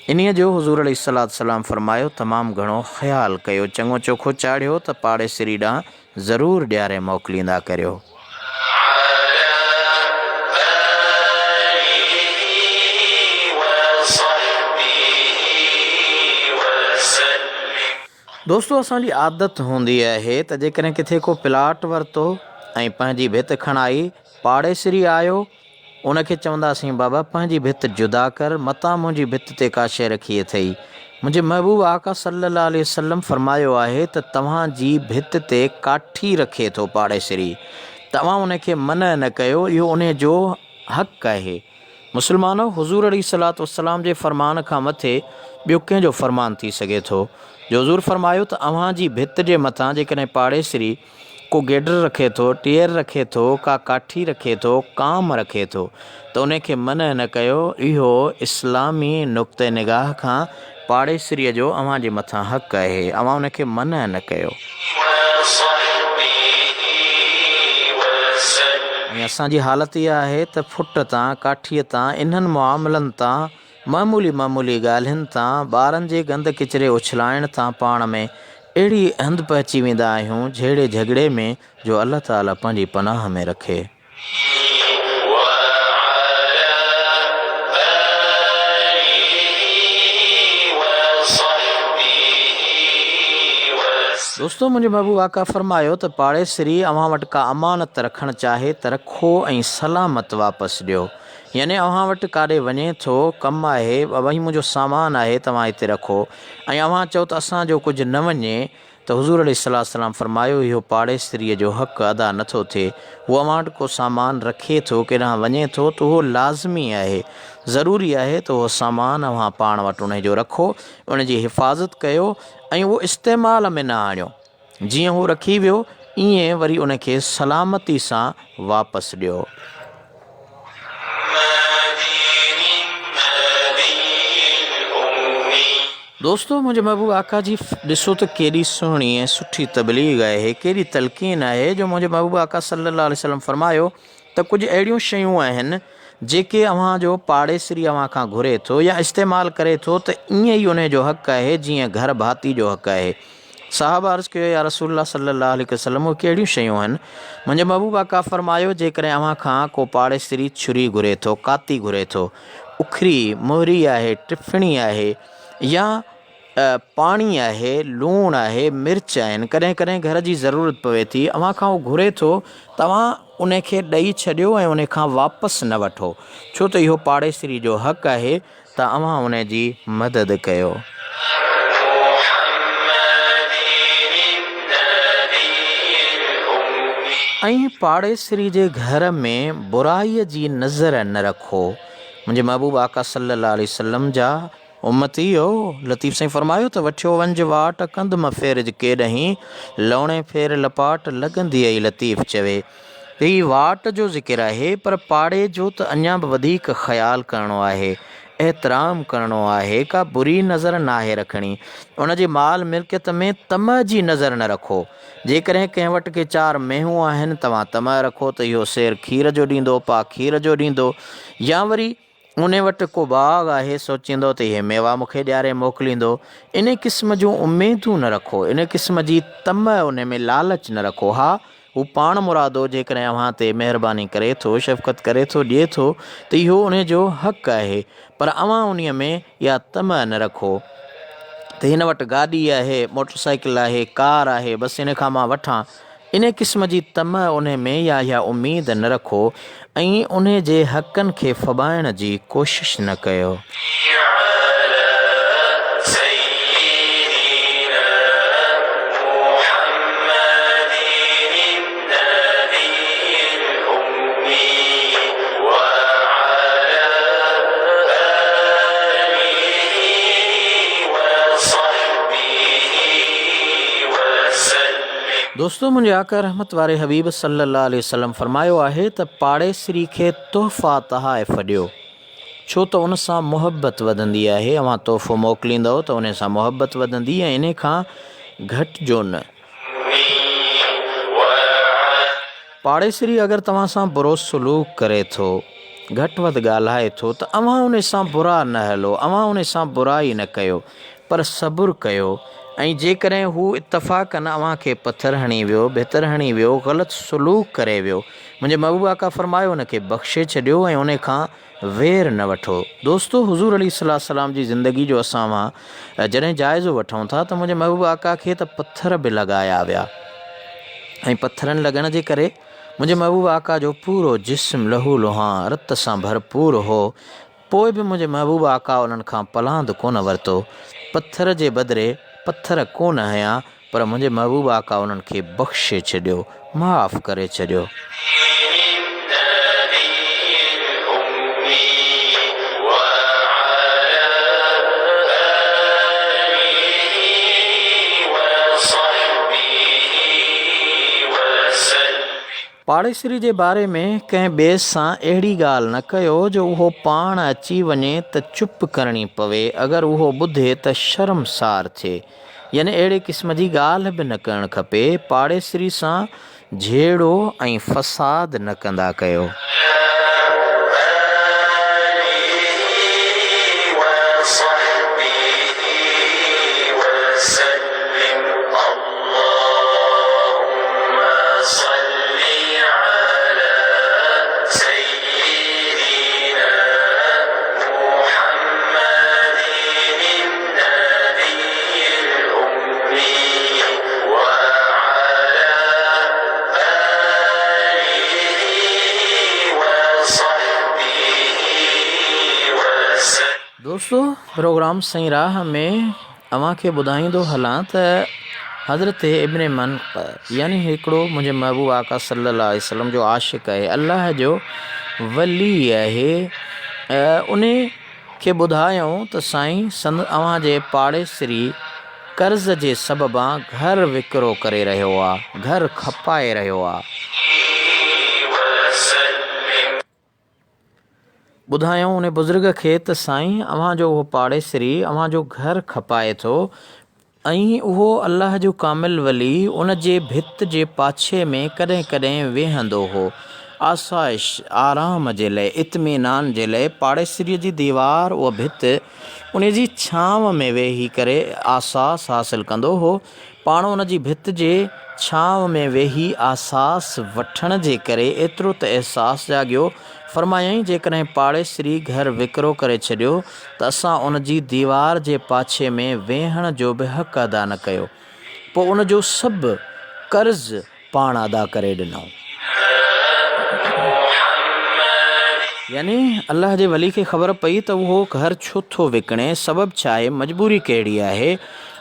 [SPEAKER 1] इन्हीअ जो हुज़ूर अलैहिस्सलाम फरमायो तमामु घणो ख़्यालु कयो, चङो चोखो चाढ़ियो त पाड़ेसरी ॾांहुं ज़रूरु ॾियारे मोकिलींदा करियो। दोस्तो, असांजी आदत हूंदी आहे त जेकॾहिं किथे को प्लाट वरितो ऐं पंहिंजी भित खणाई, पाड़ेसरी आयो, उनखे चवंदासीं बाबा पंहिंजी भित जुदा कर, मतां मुंहिंजी भित ते का शइ रखी अथई। मुंहिंजे महबूब आका सल्लल्लाहु अलैहि वसल्लम फरमायो आहे त तव्हांजी भित ते काठी रखे थो पाड़ेसरी, तव्हां उनखे मन न कयो, इहो उन जो हक़ आहे। मुस्लमानो, हुज़ूर अलैहिस्सलातु वस्सलाम जे फ़रमान खां मथे ॿियो कंहिंजो फ़रमान थी सघे थो, जो हुज़ूर फरमायो त अव्हांजी भित जे मथां जेकॾहिं पाड़ेसरी को गेडर रखे थो, टेर रखे थो, का काठी रखे थो, काम रखे थो, त उनखे मन न कयो। इहो इस्लामी नुक़्ते निगाह खां पाड़ेसरीअ जो अव्हां जे मथां हक़ आहे, अव्हां उनखे मन न कयो। ऐं असांजी हालत इहा आहे त फुट तां, काठीअ तां, इन्हनि मुआमलनि तां मामूली मामूली ॻाल्हियुनि तां, ॿारनि जे गंद किचिरे उछलाइण तां पाण में अहिड़ी हंधि पहुची वेंदा आहियूं जहिड़े झगड़े में जो अल्लाह ताला पंहिंजी पनाह में रखे। दोस्तों, मुंहिंजे महबूब आका फ़रमायो त पाड़ेसरी अव्हां वटि का अमानत रखणु चाहे त रखो ऐं सलामत वापसि ॾियो। यानी अव्हां वटि काॾे वञे थो, कमु आहे, भई मुंहिंजो सामान आहे, तव्हां हिते रखो, ऐं अव्हां चओ त असांजो कुझु न वञे, त हुज़ूर अलैहिस्सलाम फ़रमायो इहो पाड़ेसरीअ जो हक़ु अदा नथो थिए। उहो अव्हां वटि को सामान रखे थो, केॾांहुं वञे थो, त उहो लाज़मी आहे, ज़रूरी आहे त उहो सामान अव्हां पाण वटि उनजो रखो, उनजी हिफ़ाज़त कयो ऐं उहो इस्तेमाल में न आणियो। जीअं हू रखी वियो ईअं वरी उनखे सलामती सां वापसि ॾियो। दोस्तों, मुंहिंजे महबूब आका जी ॾिसो त केॾी सुहिणी ऐं सुठी तबलीग आहे, केॾी तलक़ीन आहे, जो मुंहिंजे महबूब आका सल्लल्लाहु अलैहि वसल्लम फ़रमायो त कुझु अहिड़ियूं शयूं आहिनि जेके अव्हां जो पाड़ेसरी अव्हां खां घुरे थो या इस्तेमालु करे थो, त ईअं ई उन जो हक़ु आहे जीअं घर भाती जो हक़ु आहे। साहबा अर्ज़ु कयो, या रसूलल्लाह सल्लल्लाहु अलैहि वसल्लम, उहे कहिड़ियूं शयूं आहिनि? मुंहिंजे महबूब आका फ़रमायो, जेकॾहिं अव्हां खां को पाड़ेसरी छुरी घुरे थो, काती घुरे थो, उखरी, मोहरी आहे, टिफणी आहे, या पाणी आहे, लूणु आहे, मिर्च आहिनि, कॾहिं कॾहिं घर जी ज़रूरत पवे थी, अव्हां खां उहो घुरे थो, तव्हां उनखे ॾेई छॾियो ऐं उन खां वापसि न वठो, छो त इहो पाड़ेसरी जो हक़ु आहे, त अव्हां उन जी मदद कयो। ऐं पाड़ेसरी जे घर में बुराईअ जी नज़र न रखो। मुंहिंजे महबूब आका सल्लल्लाहु अलैहि वसल्लम जा उम्मती हो, लतीफ़ साईं फ़रमायो त वठियो वंज वाट कंद म फेरज केॾहीं, लौणे फेर लपाट लॻंदी आई लतीफ़ चवे। त ही वाट जो ज़िक्र आहे, पर पाड़े जो त अञा बि वधीक ख़्यालु करिणो आहे, एतिराम करिणो आहे, का बुरी नज़र नाहे रखणी। उनजे माल मिल्कियत में तम जी नज़र न रखो। जेकॾहिं कंहिं वटि के 4 मेहूं आहिनि, तव्हां तम रखो त इहो सेर खीर जो ॾींदो, पा खीर जो ॾींदो, या वरी उन वटि को बाग़ आहे, सोचींदो त इहे मेवा मूंखे ॾियारे मोकिलींदो। इन क़िस्म जूं उमेदूं न रखो, इन क़िस्म जी तम उन में लालच न रखो। हा, हू पाण मुरादो जेकॾहिं अव्हां ते महिरबानी करे थो, शफ़क़त करे थो, ॾिए थो, त इहो उन जो हक़ु आहे, पर अव्हां उन में इहा तम न रखो त हिन वटि गाॾी आहे, मोटरसाइकिल आहे, कार आहे, बसि इन खां मां वठां। इन क़िस्म जी तम उन में या इहा उमेद न रखो, ऐं उन जे हक़नि खे फ़बाइण जी कोशिश न कयो। दोस्तों, मुंहिंजे आका रहमत वारे हबीब सल्लल्लाहु अलैहि वसल्लम फ़रमायो आहे त पाड़ेसरी खे तोहफ़ा तहाइफ़ ॾियो, छो त उन सां मुहबत वधंदी आहे। अव्हां तोहफ़ो मोकिलींदव त उन सां मुहबत वधंदी, ऐं इन खां घटि जो न। पाड़ेसरी अगरि तव्हां सां बुरो सलूक करे थो, घटि वधि ॻाल्हाए थो, त अव्हां उन सां बुरा न हलो, अव्हां उन सां बुराई न कयो, पर सबुरु कयो। ऐं जेकॾहिं हू इतफ़ाक़न अव्हां खे पथर हणी वियो, भितर हणी वियो, ग़लति सलूक करे वियो, मुंहिंजे महबूब आका फ़रमायो उनखे बख़्शे छॾियो ऐं उन खां वेर न वठो। दोस्तो, हुज़ूर अलैहिस्सलाम जी ज़िंदगी जो असां मां जॾहिं जाइज़ो वठूं था, त मुंहिंजे महबूब आका खे त पथर बि लॻाया विया, ऐं पथरनि लॻण जे करे मुंहिंजे महबूब आका जो पूरो जिस्म लहू लुहान रत सां भरपूर हो। पोइ बि मुंहिंजे महबूब आका उन्हनि खां पलांद कोन वरितो। पथर जे बदिरे पथर कोन हयां, पर मुंहिंजे महबूब आका उन्हनि खे बख़्शे छॾियो, माफ़ करे छॾियो। पाड़ेसरी जे बारे में कंहिं ॿिए सां अहिड़ी ॻाल्हि न कयो जो उहो पाण अची वञे त चुप करणी पवे, अगरि उहो ॿुधे त शर्मसार थिए, यानी अहिड़े क़िस्म जी ॻाल्हि बि न करणु खपे। पाड़ेसरी सां झेड़ो ऐं फ़साद न कंदा कयो। दोस्तों प्रोग्राम सही राह में अव्हांखे ॿुधाईंदो हलां त हज़रत इब्न मन यानी हिकिड़ो मुंहिंजे महबूब आका सल्लल्लाहु अलैहि वसल्लम जो आशिक़ आहे, अल्लाह जो वली आहे। उन खे ॿुधायूं त साईं अव्हांजे पाड़ेसरी कर्ज़ जे सबबां घर विकिरो करे रहियो आहे, घर खपाए रहियो आहे। ॿुधायूं उन बुज़ुर्ग खे त साईं अव्हांजो उहो पाड़ेसरी अव्हांजो घर खपाए थो, ऐं उहो अल्लाह जो कामिल वली उन जे भित जे पाछे में कॾहिं कॾहिं वेहंदो हो, आसाइश आराम जे लाइ, इत्मीनान जे लाइ। पाड़ेसरीअ जी दीवार उहा भित उन जी छांव में वेही करे आसास हासिलु कंदो हो। पाण उन जी भित जे छांव में वेही आसास वठण जे करे एतिरो त अहसास जाॻियो। फरमायईं जेकॾहिं पाड़ेसरी घर विकिरो करे छॾियो त असां उन जी दीवार जे पाछे में वेहण जो बि हक़ अदा न कयो, पोइ उन जो सभु कर्ज़ पाण अदा करे ॾिनऊं। यानी अल्लाह जे वली खे ख़बर पई त उहो घर छो थो विकिणे, सबबु छा आहे, मजबूरी कहिड़ी आहे।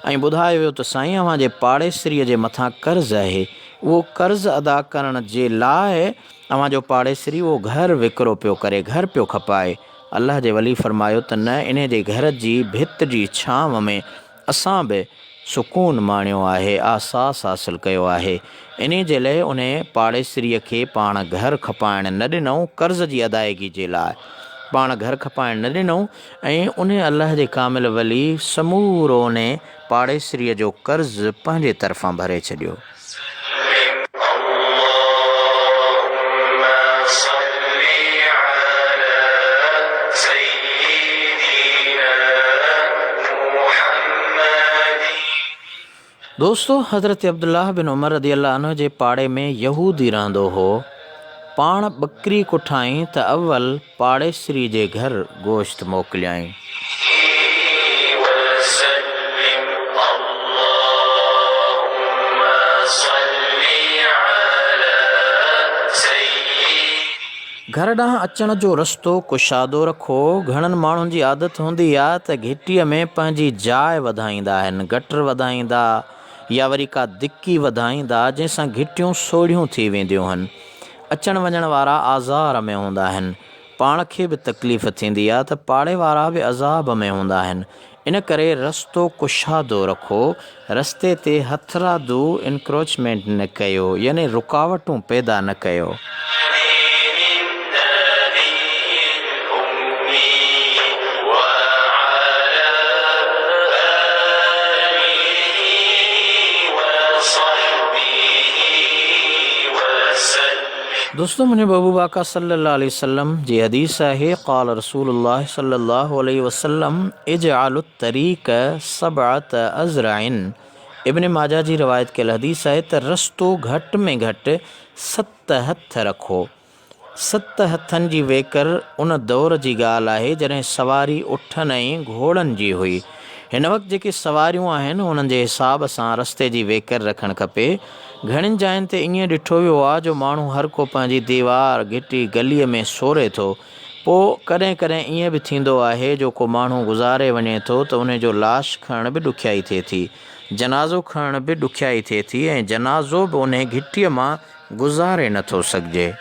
[SPEAKER 1] ऐं ॿुधायो वियो त साईं अव्हांजे पाड़ेसरीअ जे मथां कर्ज़ आहे, उहो कर्ज़ अदा करण जे लाइ अव्हांजो पाड़ेसरी उहो घर विकिरो पियो करे, घर पियो खपाए। अल्लाह जे वली फरमायो त न, इन जे घर जी भित जी छांव में असां बि सुकून माणियो आहे, आसास हासिलु कयो आहे। इन जे लाइ उन पाड़ेसरीअ खे पाण घर खपाइण न ॾिनऊं, कर्ज़ जी अदायगी जे लाइ पाण घर खपाइण न ॾिनऊं। ऐं उन अल्लाह जे कामिल वली समूरो उन पाड़ेसरीअ जो कर्ज़ पंहिंजे तरफ़ां भरे छॾियो। दोस्तों हज़रत अब्दुल्लाह बिन उमर रज़ी अल्लाह अन्हु जे पाड़े में यहूदी रहंदो हो। पाण ॿकरी कुठाई त अव्वल पाड़ेसरी जे घर गोश्त मोकिलियाई। घर ॾांहुं अचण जो रस्तो कुशादो रखो। घणनि माण्हुनि जी आदत हूंदी आहे त घिटीअ में पंहिंजी जाइ वधाईंदा आहिनि, गटर वधाईंदा या वरी का दिकी वधाईंदा, जंहिंसां घिटियूं सोढ़ियूं थी वेंदियूं आहिनि। अचण वञण वारा आज़ार में हूंदा आहिनि, पाण खे बि तकलीफ़ थींदी आहे त पाड़े वारा बि अज़ाब में हूंदा आहिनि। इन करे रस्तो कुशादो रखो, रस्ते ते हथरादू इंक्रोचमेंट न कयो, यानी रुकावटूं पैदा न कयो। दोस्तों मुंहिंजे महबूब आका सल्लल्लाहु अलैहि वसल्लम जी हदीस आहे, क़ाल रसूलुल्लाह सल्लल्लाहु अलैहि वसल्लम इजअलु तरीक़ सबअत अज़राइन। इब्न माजा जी रिवायत कयल हदीस आहे त रस्तो घटि में घटि 7 हथ रखो। 7 हथनि जी वेकर उन दौर जी ॻाल्हि आहे जॾहिं सवारी उठनि ऐं घोड़नि जी हुई। हिन वक़्तु जेके सवारियूं आहिनि उन्हनि जे हिसाब सां रस्ते जी वेकर रखणु खपे। घणिनि जायुनि ते ईअं ॾिठो वियो आहे जो माण्हू हर को पंहिंजी दीवार घिटी गलीअ में सोरे थो। पोइ कॾहिं कॾहिं ईअं बि थींदो आहे जो को माण्हू गुज़ारे वञे थो त उन जो लाश खणण बि ॾुखियाई थिए थी, जनाज़ो खणण बि ॾुखियाई थिए थी, ऐं जनाज़ो बि उन घिटीअ मां गुज़ारे नथो सघिजे।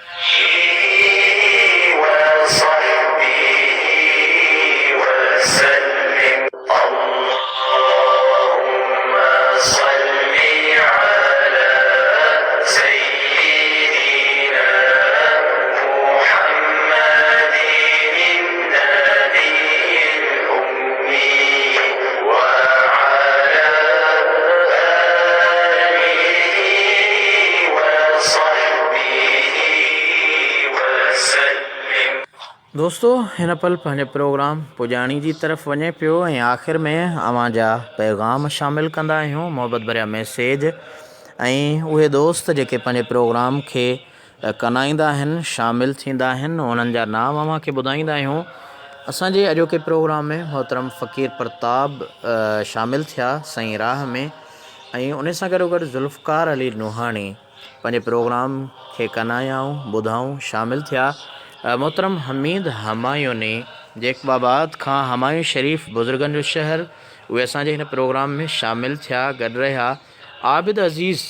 [SPEAKER 1] दोस्तों हिन पल पंहिंजे प्रोग्राम पुॼाणी जी तरफ़ वञे पियो ऐं आख़िर में अव्हां जा पैगाम शामिलु कंदा आहियूं, मोहबत भरिया मैसेज। ऐं उहे दोस्त जेके पंहिंजे प्रोग्राम खे कनाईंदा आहिनि, शामिलु थींदा आहिनि, उन्हनि जा नाम अव्हां खे ॿुधाईंदा आहियूं। असांजे अॼोके प्रोग्राम में मोहतरम फ़क़ीर प्रताप शामिलु थिया सही राह में, ऐं उन सां गॾोगॾु ज़ुल्फ़कार अली नूहानी पंहिंजे प्रोग्राम खे कनायाऊं, ॿुधाऊं, शामिलु थिया। मोहतरम हमीद हमायूनी जेकबाबाद खां हमायूं शरीफ़ बुज़ुर्गनि जो शहर, उहे असांजे हिन प्रोग्राम में शामिल थिया, गॾु रहिया। आबिद अज़ीज़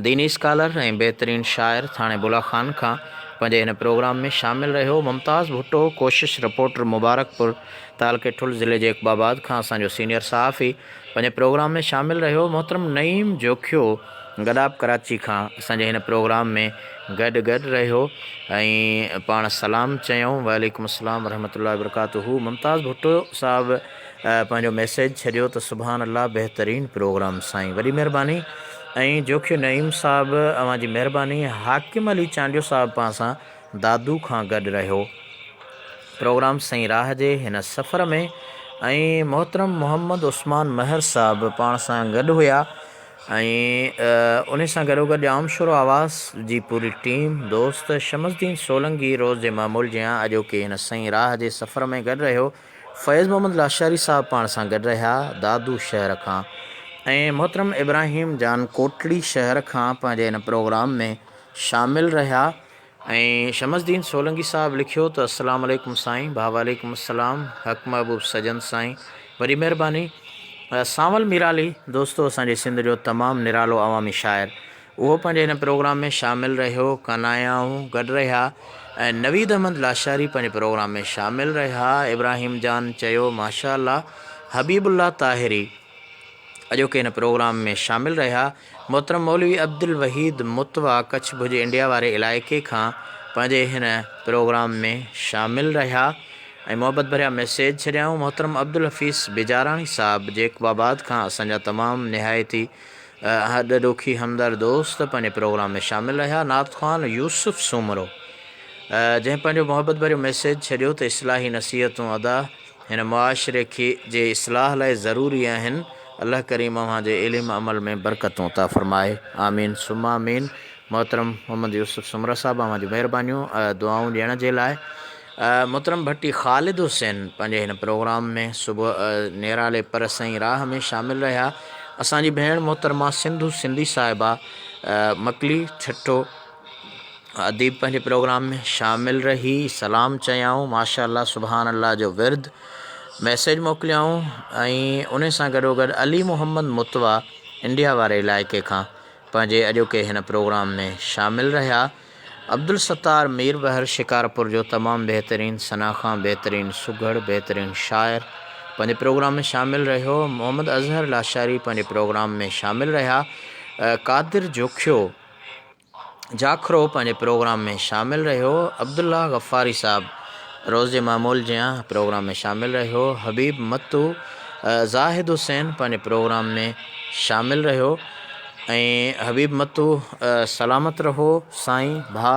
[SPEAKER 1] दीनी स्कॉलर ऐं बहितरीनु शाइर थाणे बुला खान खां पंहिंजे हिन प्रोग्राम में शामिल रहियो। मुमताज़ भुट्टो कोशिश रिपोर्टर मुबारकपुर तालके ठुल ज़िले जे जेकबाबाद खां असांजो सीनियर सहाफ़ी पंहिंजे प्रोग्राम में शामिल रहियो। मोहतरम नईम जोखियो गदाब कराची खां असांजे हिन प्रोग्राम में गॾु रहियो ऐं पाण सलाम चयूं। वालेकुम अस्सलाम वरहमतुल्लाहि वबरकातुहू। मुमताज़ भुट्टो साहिबु पंहिंजो मैसेज छॾियो त सुभान अल्लाह, बहितरीनु प्रोग्राम साईं, वॾी महिरबानी। ऐं जोखियो नईम साहिबु अव्हां जी महिरबानी। हाकिम अली चांडियो साहिबु पाण सां दादू खां गॾु रहियो प्रोग्राम सही राह जे हिन सफ़र में। ऐं मोहतरम मोहम्मद उस्मान महर साहिबु पाण सां गॾु हुया ऐं उन सां गॾोगॾु आमशुरो आवाज़ जी पूरी टीम, दोस्त शमसदीन सोलंकी रोज़ जे मामूल जियां अॼोके हिन सही राह जे सफ़र में गॾु रहियो। फैज़ मोहम्मद लाशारी साहिबु पाण सां गॾु रहिया दादू शहर खां। ऐं मोहतरम इब्राहिम जान कोटड़ी शहर खां पंहिंजे हिन प्रोग्राम में शामिल रहिया। ऐं शमसदीन सोलंकी साहिबु लिखियो त अस्सलाम वालेकुम साईं। भा वालेकुम अस्सलाम। हक़ महबूब सजन साईं, वॾी महिरबानी। सांवल मीराली दोस्तो असांजे सिंध जो तमामु निरालो अवामी शाइर, उहो पंहिंजे हिन प्रोग्राम में शामिल रहियो। कनायाऊं गॾु रहिया ऐं नवीद अहमद लाशारी पंहिंजे प्रोग्राम में शामिल रहिया। इब्राहिम जान चयो माशा अल्लाह। हबीबुल्ला ताहिरी अॼोके हिन प्रोग्राम में शामिल रहिया। मोहतरम मौलवी अब्दुल वहीद मुतवा कच्छ भुज इंडिया वारे इलाइक़े खां पंहिंजे हिन प्रोग्राम में शामिल रहिया ऐं मोहबत भरिया मैसेज छॾियाऊं। मोहतरम अब्दुल हफ़ीज़ बिजाराणी साहिबु जेकबाबाद खां असांजा तमामु निहायती हद ॾोखी हमदर्द दोस्त पंहिंजे प्रोग्राम में शामिल रहिया। नात ख़ान यूसुफ सूमरो जंहिं पंहिंजो मोहबत भरियो मैसेज छॾियो त इस्लाही नसीहतूं अदा हिन मुआशिरे खे जे इस्लाह लाइ ज़रूरी आहिनि। अल्लाह करीम अव्हां जे इल्म अमल में बरकतूं अता फ़रमाए, आमीन सुम्मा आमीन। मोहतरम मोहम्मद यूसुफ सुमरा साहिबु अव्हां जी महिरबानियूं दुआऊं ॾियण जे लाइ। मोहतरम भट्टी ख़ालिद हुसैन पंहिंजे हिन प्रोग्राम में सुबुह नेराले पर सही राह में शामिल रहिया। असांजी भेण मोहतरमा सिंधू सिंधी साहिबा मकली ठट्टो अदीब पंहिंजे प्रोग्राम में शामिल रही। सलाम चयाऊं, माशा अल्लाह, सुभान अल्लाह जो विर्द मैसेज मोकिलियाऊं। ऐं उन सां गॾोगॾु अली मोहम्मद मुतवा इंडिया वारे इलाइक़े खां पंहिंजे अॼोके हिन प्रोग्राम में शामिल रहिया। अब्दुल सत्तार मीर बहर शिकारपुर जो तमामु बहितरीनु सनाख़ा, बहितरीनु सुघड़, बहितरीनु शाइर पंहिंजे प्रोग्राम में शामिल रहियो। मोहम्मद अज़हर लाशारी पंहिंजे प्रोग्राम में शामिल रहिया। कादिर जोखियो जाखरो पंहिंजे प्रोग्राम में शामिल रहियो। अब्दुल्ला गफ़ारी साहिबु रोज़ जे मामूल जियां प्रोग्राम में शामिल रहियो। हबीब मत्तू ज़ाहिद हुसैन पंहिंजे प्रोग्राम में शामिल रहियो। ऐं हबीब मत्तू सलामत रहो साईं, भा,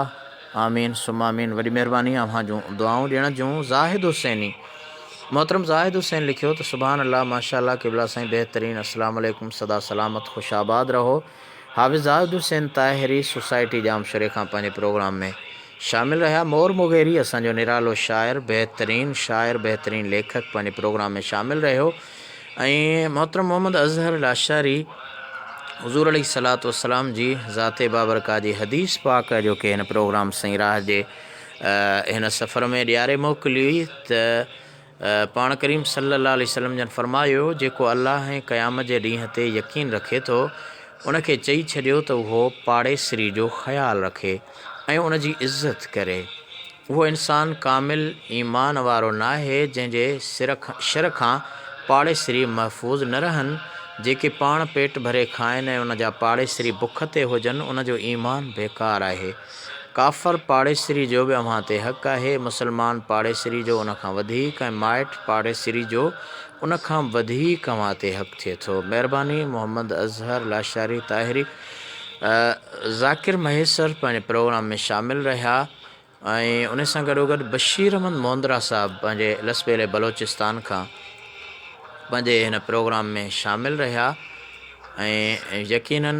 [SPEAKER 1] आमीन सुम्मा आमीन, वॾी महिरबानी अव्हां जूं दुआऊं ॾियण जूं। ज़ाहिद हुसैनी मोहतरम ज़ाहिद हुसैन लिखियो त सुभान अल्लाह, माशा अल्लाह, क़िबला साईं बहितरीनु, अस्सलाम वालेकुम, सदा सलामत ख़ुशाबाद रहो। हाफ़िज़ ज़ाहिद हुसैन ताहिरी सोसाइटी जामशुरे खां पंहिंजे प्रोग्राम में शामिल रहिया। मोर मुगेरी असांजो निरालो शाइर, बहितरीनु शाइर, बहितरीनु लेखक पंहिंजे प्रोग्राम में शामिल रहियो। ऐं मोहतरम मोहम्मद अज़हर लाशारी हुज़ूर अलैहिस्सलातु वस्सलाम जी ज़ाते बाबरका जी हदीस पाक जो के हिन प्रोग्राम सही राह जे हिन सफ़र में ॾियारे मोकिली त पाण करीम सल्लल्लाहु अलैहि वसल्लम जन फरमायो, जेको अल्लाह ऐं क़यामत जे ॾींहं ते यकीन रखे थो उनखे चई छॾियो त उहो पाड़ेसरी जो ख़्यालु रखे ऐं उन जी इज़त करे। उहो इंसानु कामिल ईमान वारो नाहे जंहिंजे शर खां पाड़ेसरी महफ़ूज़ न रहनि। जेके पाण पेट भरे खाइनि ऐं उन जा पाड़ेसरी बुख ते हुजनि, उन जो ईमान बेकार आहे। काफ़र पाड़ेसरी जो बि अव्हां ते हक़ आहे। मुसलमान पाड़ेसरी जो उन खां वधीक ऐं माइट पाड़ेसरी जो उन खां वधीक अव्हां ते हक़ थिए थो। महिरबानी। मोहम्मद अज़हर लाशारी ताहिरी ज़ाकिर महेसर पंहिंजे प्रोग्राम में शामिल रहिया। ऐं उन सां गॾोगॾु बशीर अहमद मोंदरा साहिबु पंहिंजे लसबेले बलोचिस्तान खां पंहिंजे हिन प्रोग्राम में शामिल रहिया। ऐं यकीनन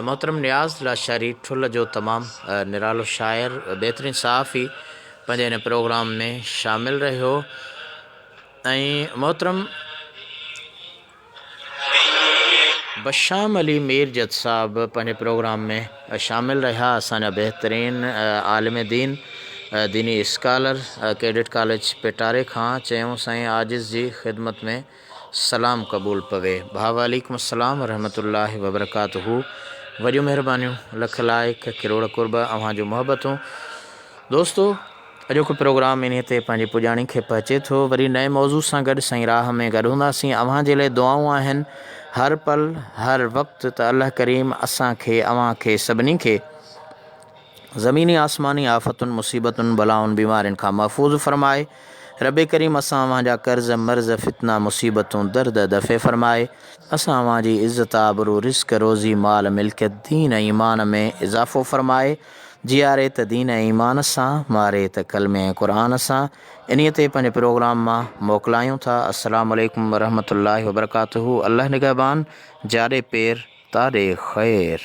[SPEAKER 1] मोहतरम नियाज़ लाशारी ठुल जो तमामु निरालो शाइर, बहितरीनु सहाफ़ी पंहिंजे हिन प्रोग्राम में शामिल रहियो। ऐं मोहतरम बशाम अली मीरजत साहिबु पंहिंजे प्रोग्राम में शामिल रहिया। असांजा बहितरीनु आलिम दीन दीनी स्कॉलर कैडेट कॉलेज पेटारे खां चयूं साईं आजिज़ जी ख़िदमत में सलाम क़बूल पवे। भाउ वालेकुम अस्सलाम रहमतुल्लाहि व बरकातहू। वॾियूं महिरबानियूं, लख लाइक, किरोड़ कुर्ब, अव्हां जो मुहबतूं। दोस्तो, अॼोको प्रोग्राम इन ते पंहिंजी पुॼाणी खे पहुचे थो। वरी नए मौज़ू सां गॾु साईं राह में गॾु हूंदासीं। अव्हां जे लाइ दुआऊं आहिनि हर पल हर वक़्तु त अल्लाह करीम असांखे अव्हां खे सभिनी खे ज़मीनी आसमानी आफ़तुनि मुसीबतुनि बलाउनि बीमारियुनि खां महफ़ूज़ फ़रमाए। रब करीम असां अव्हांजा कर्ज़ मर्ज़ फितना मुसीबतूं दर्द दफ़े फ़रमाए। असां अव्हां जी इज़्ज़त आबरू रिज़्क़ रोज़ी माल मिल्कियत दीन ऐं ईमान में इज़ाफ़ो फ़रमाए। जियारे त दीन ऐं ईमान सां, मारे त कलमे ऐं क़ुरान सां। इन्हीअ ते पंहिंजे प्रोग्राम मां मोकिलायूं था। अस्सलामु अलैकुम वरहमतुल्लाहि वबरकातुहू। अल्लाह निगहबान, जाॾे पेर ताॾे ख़ैर।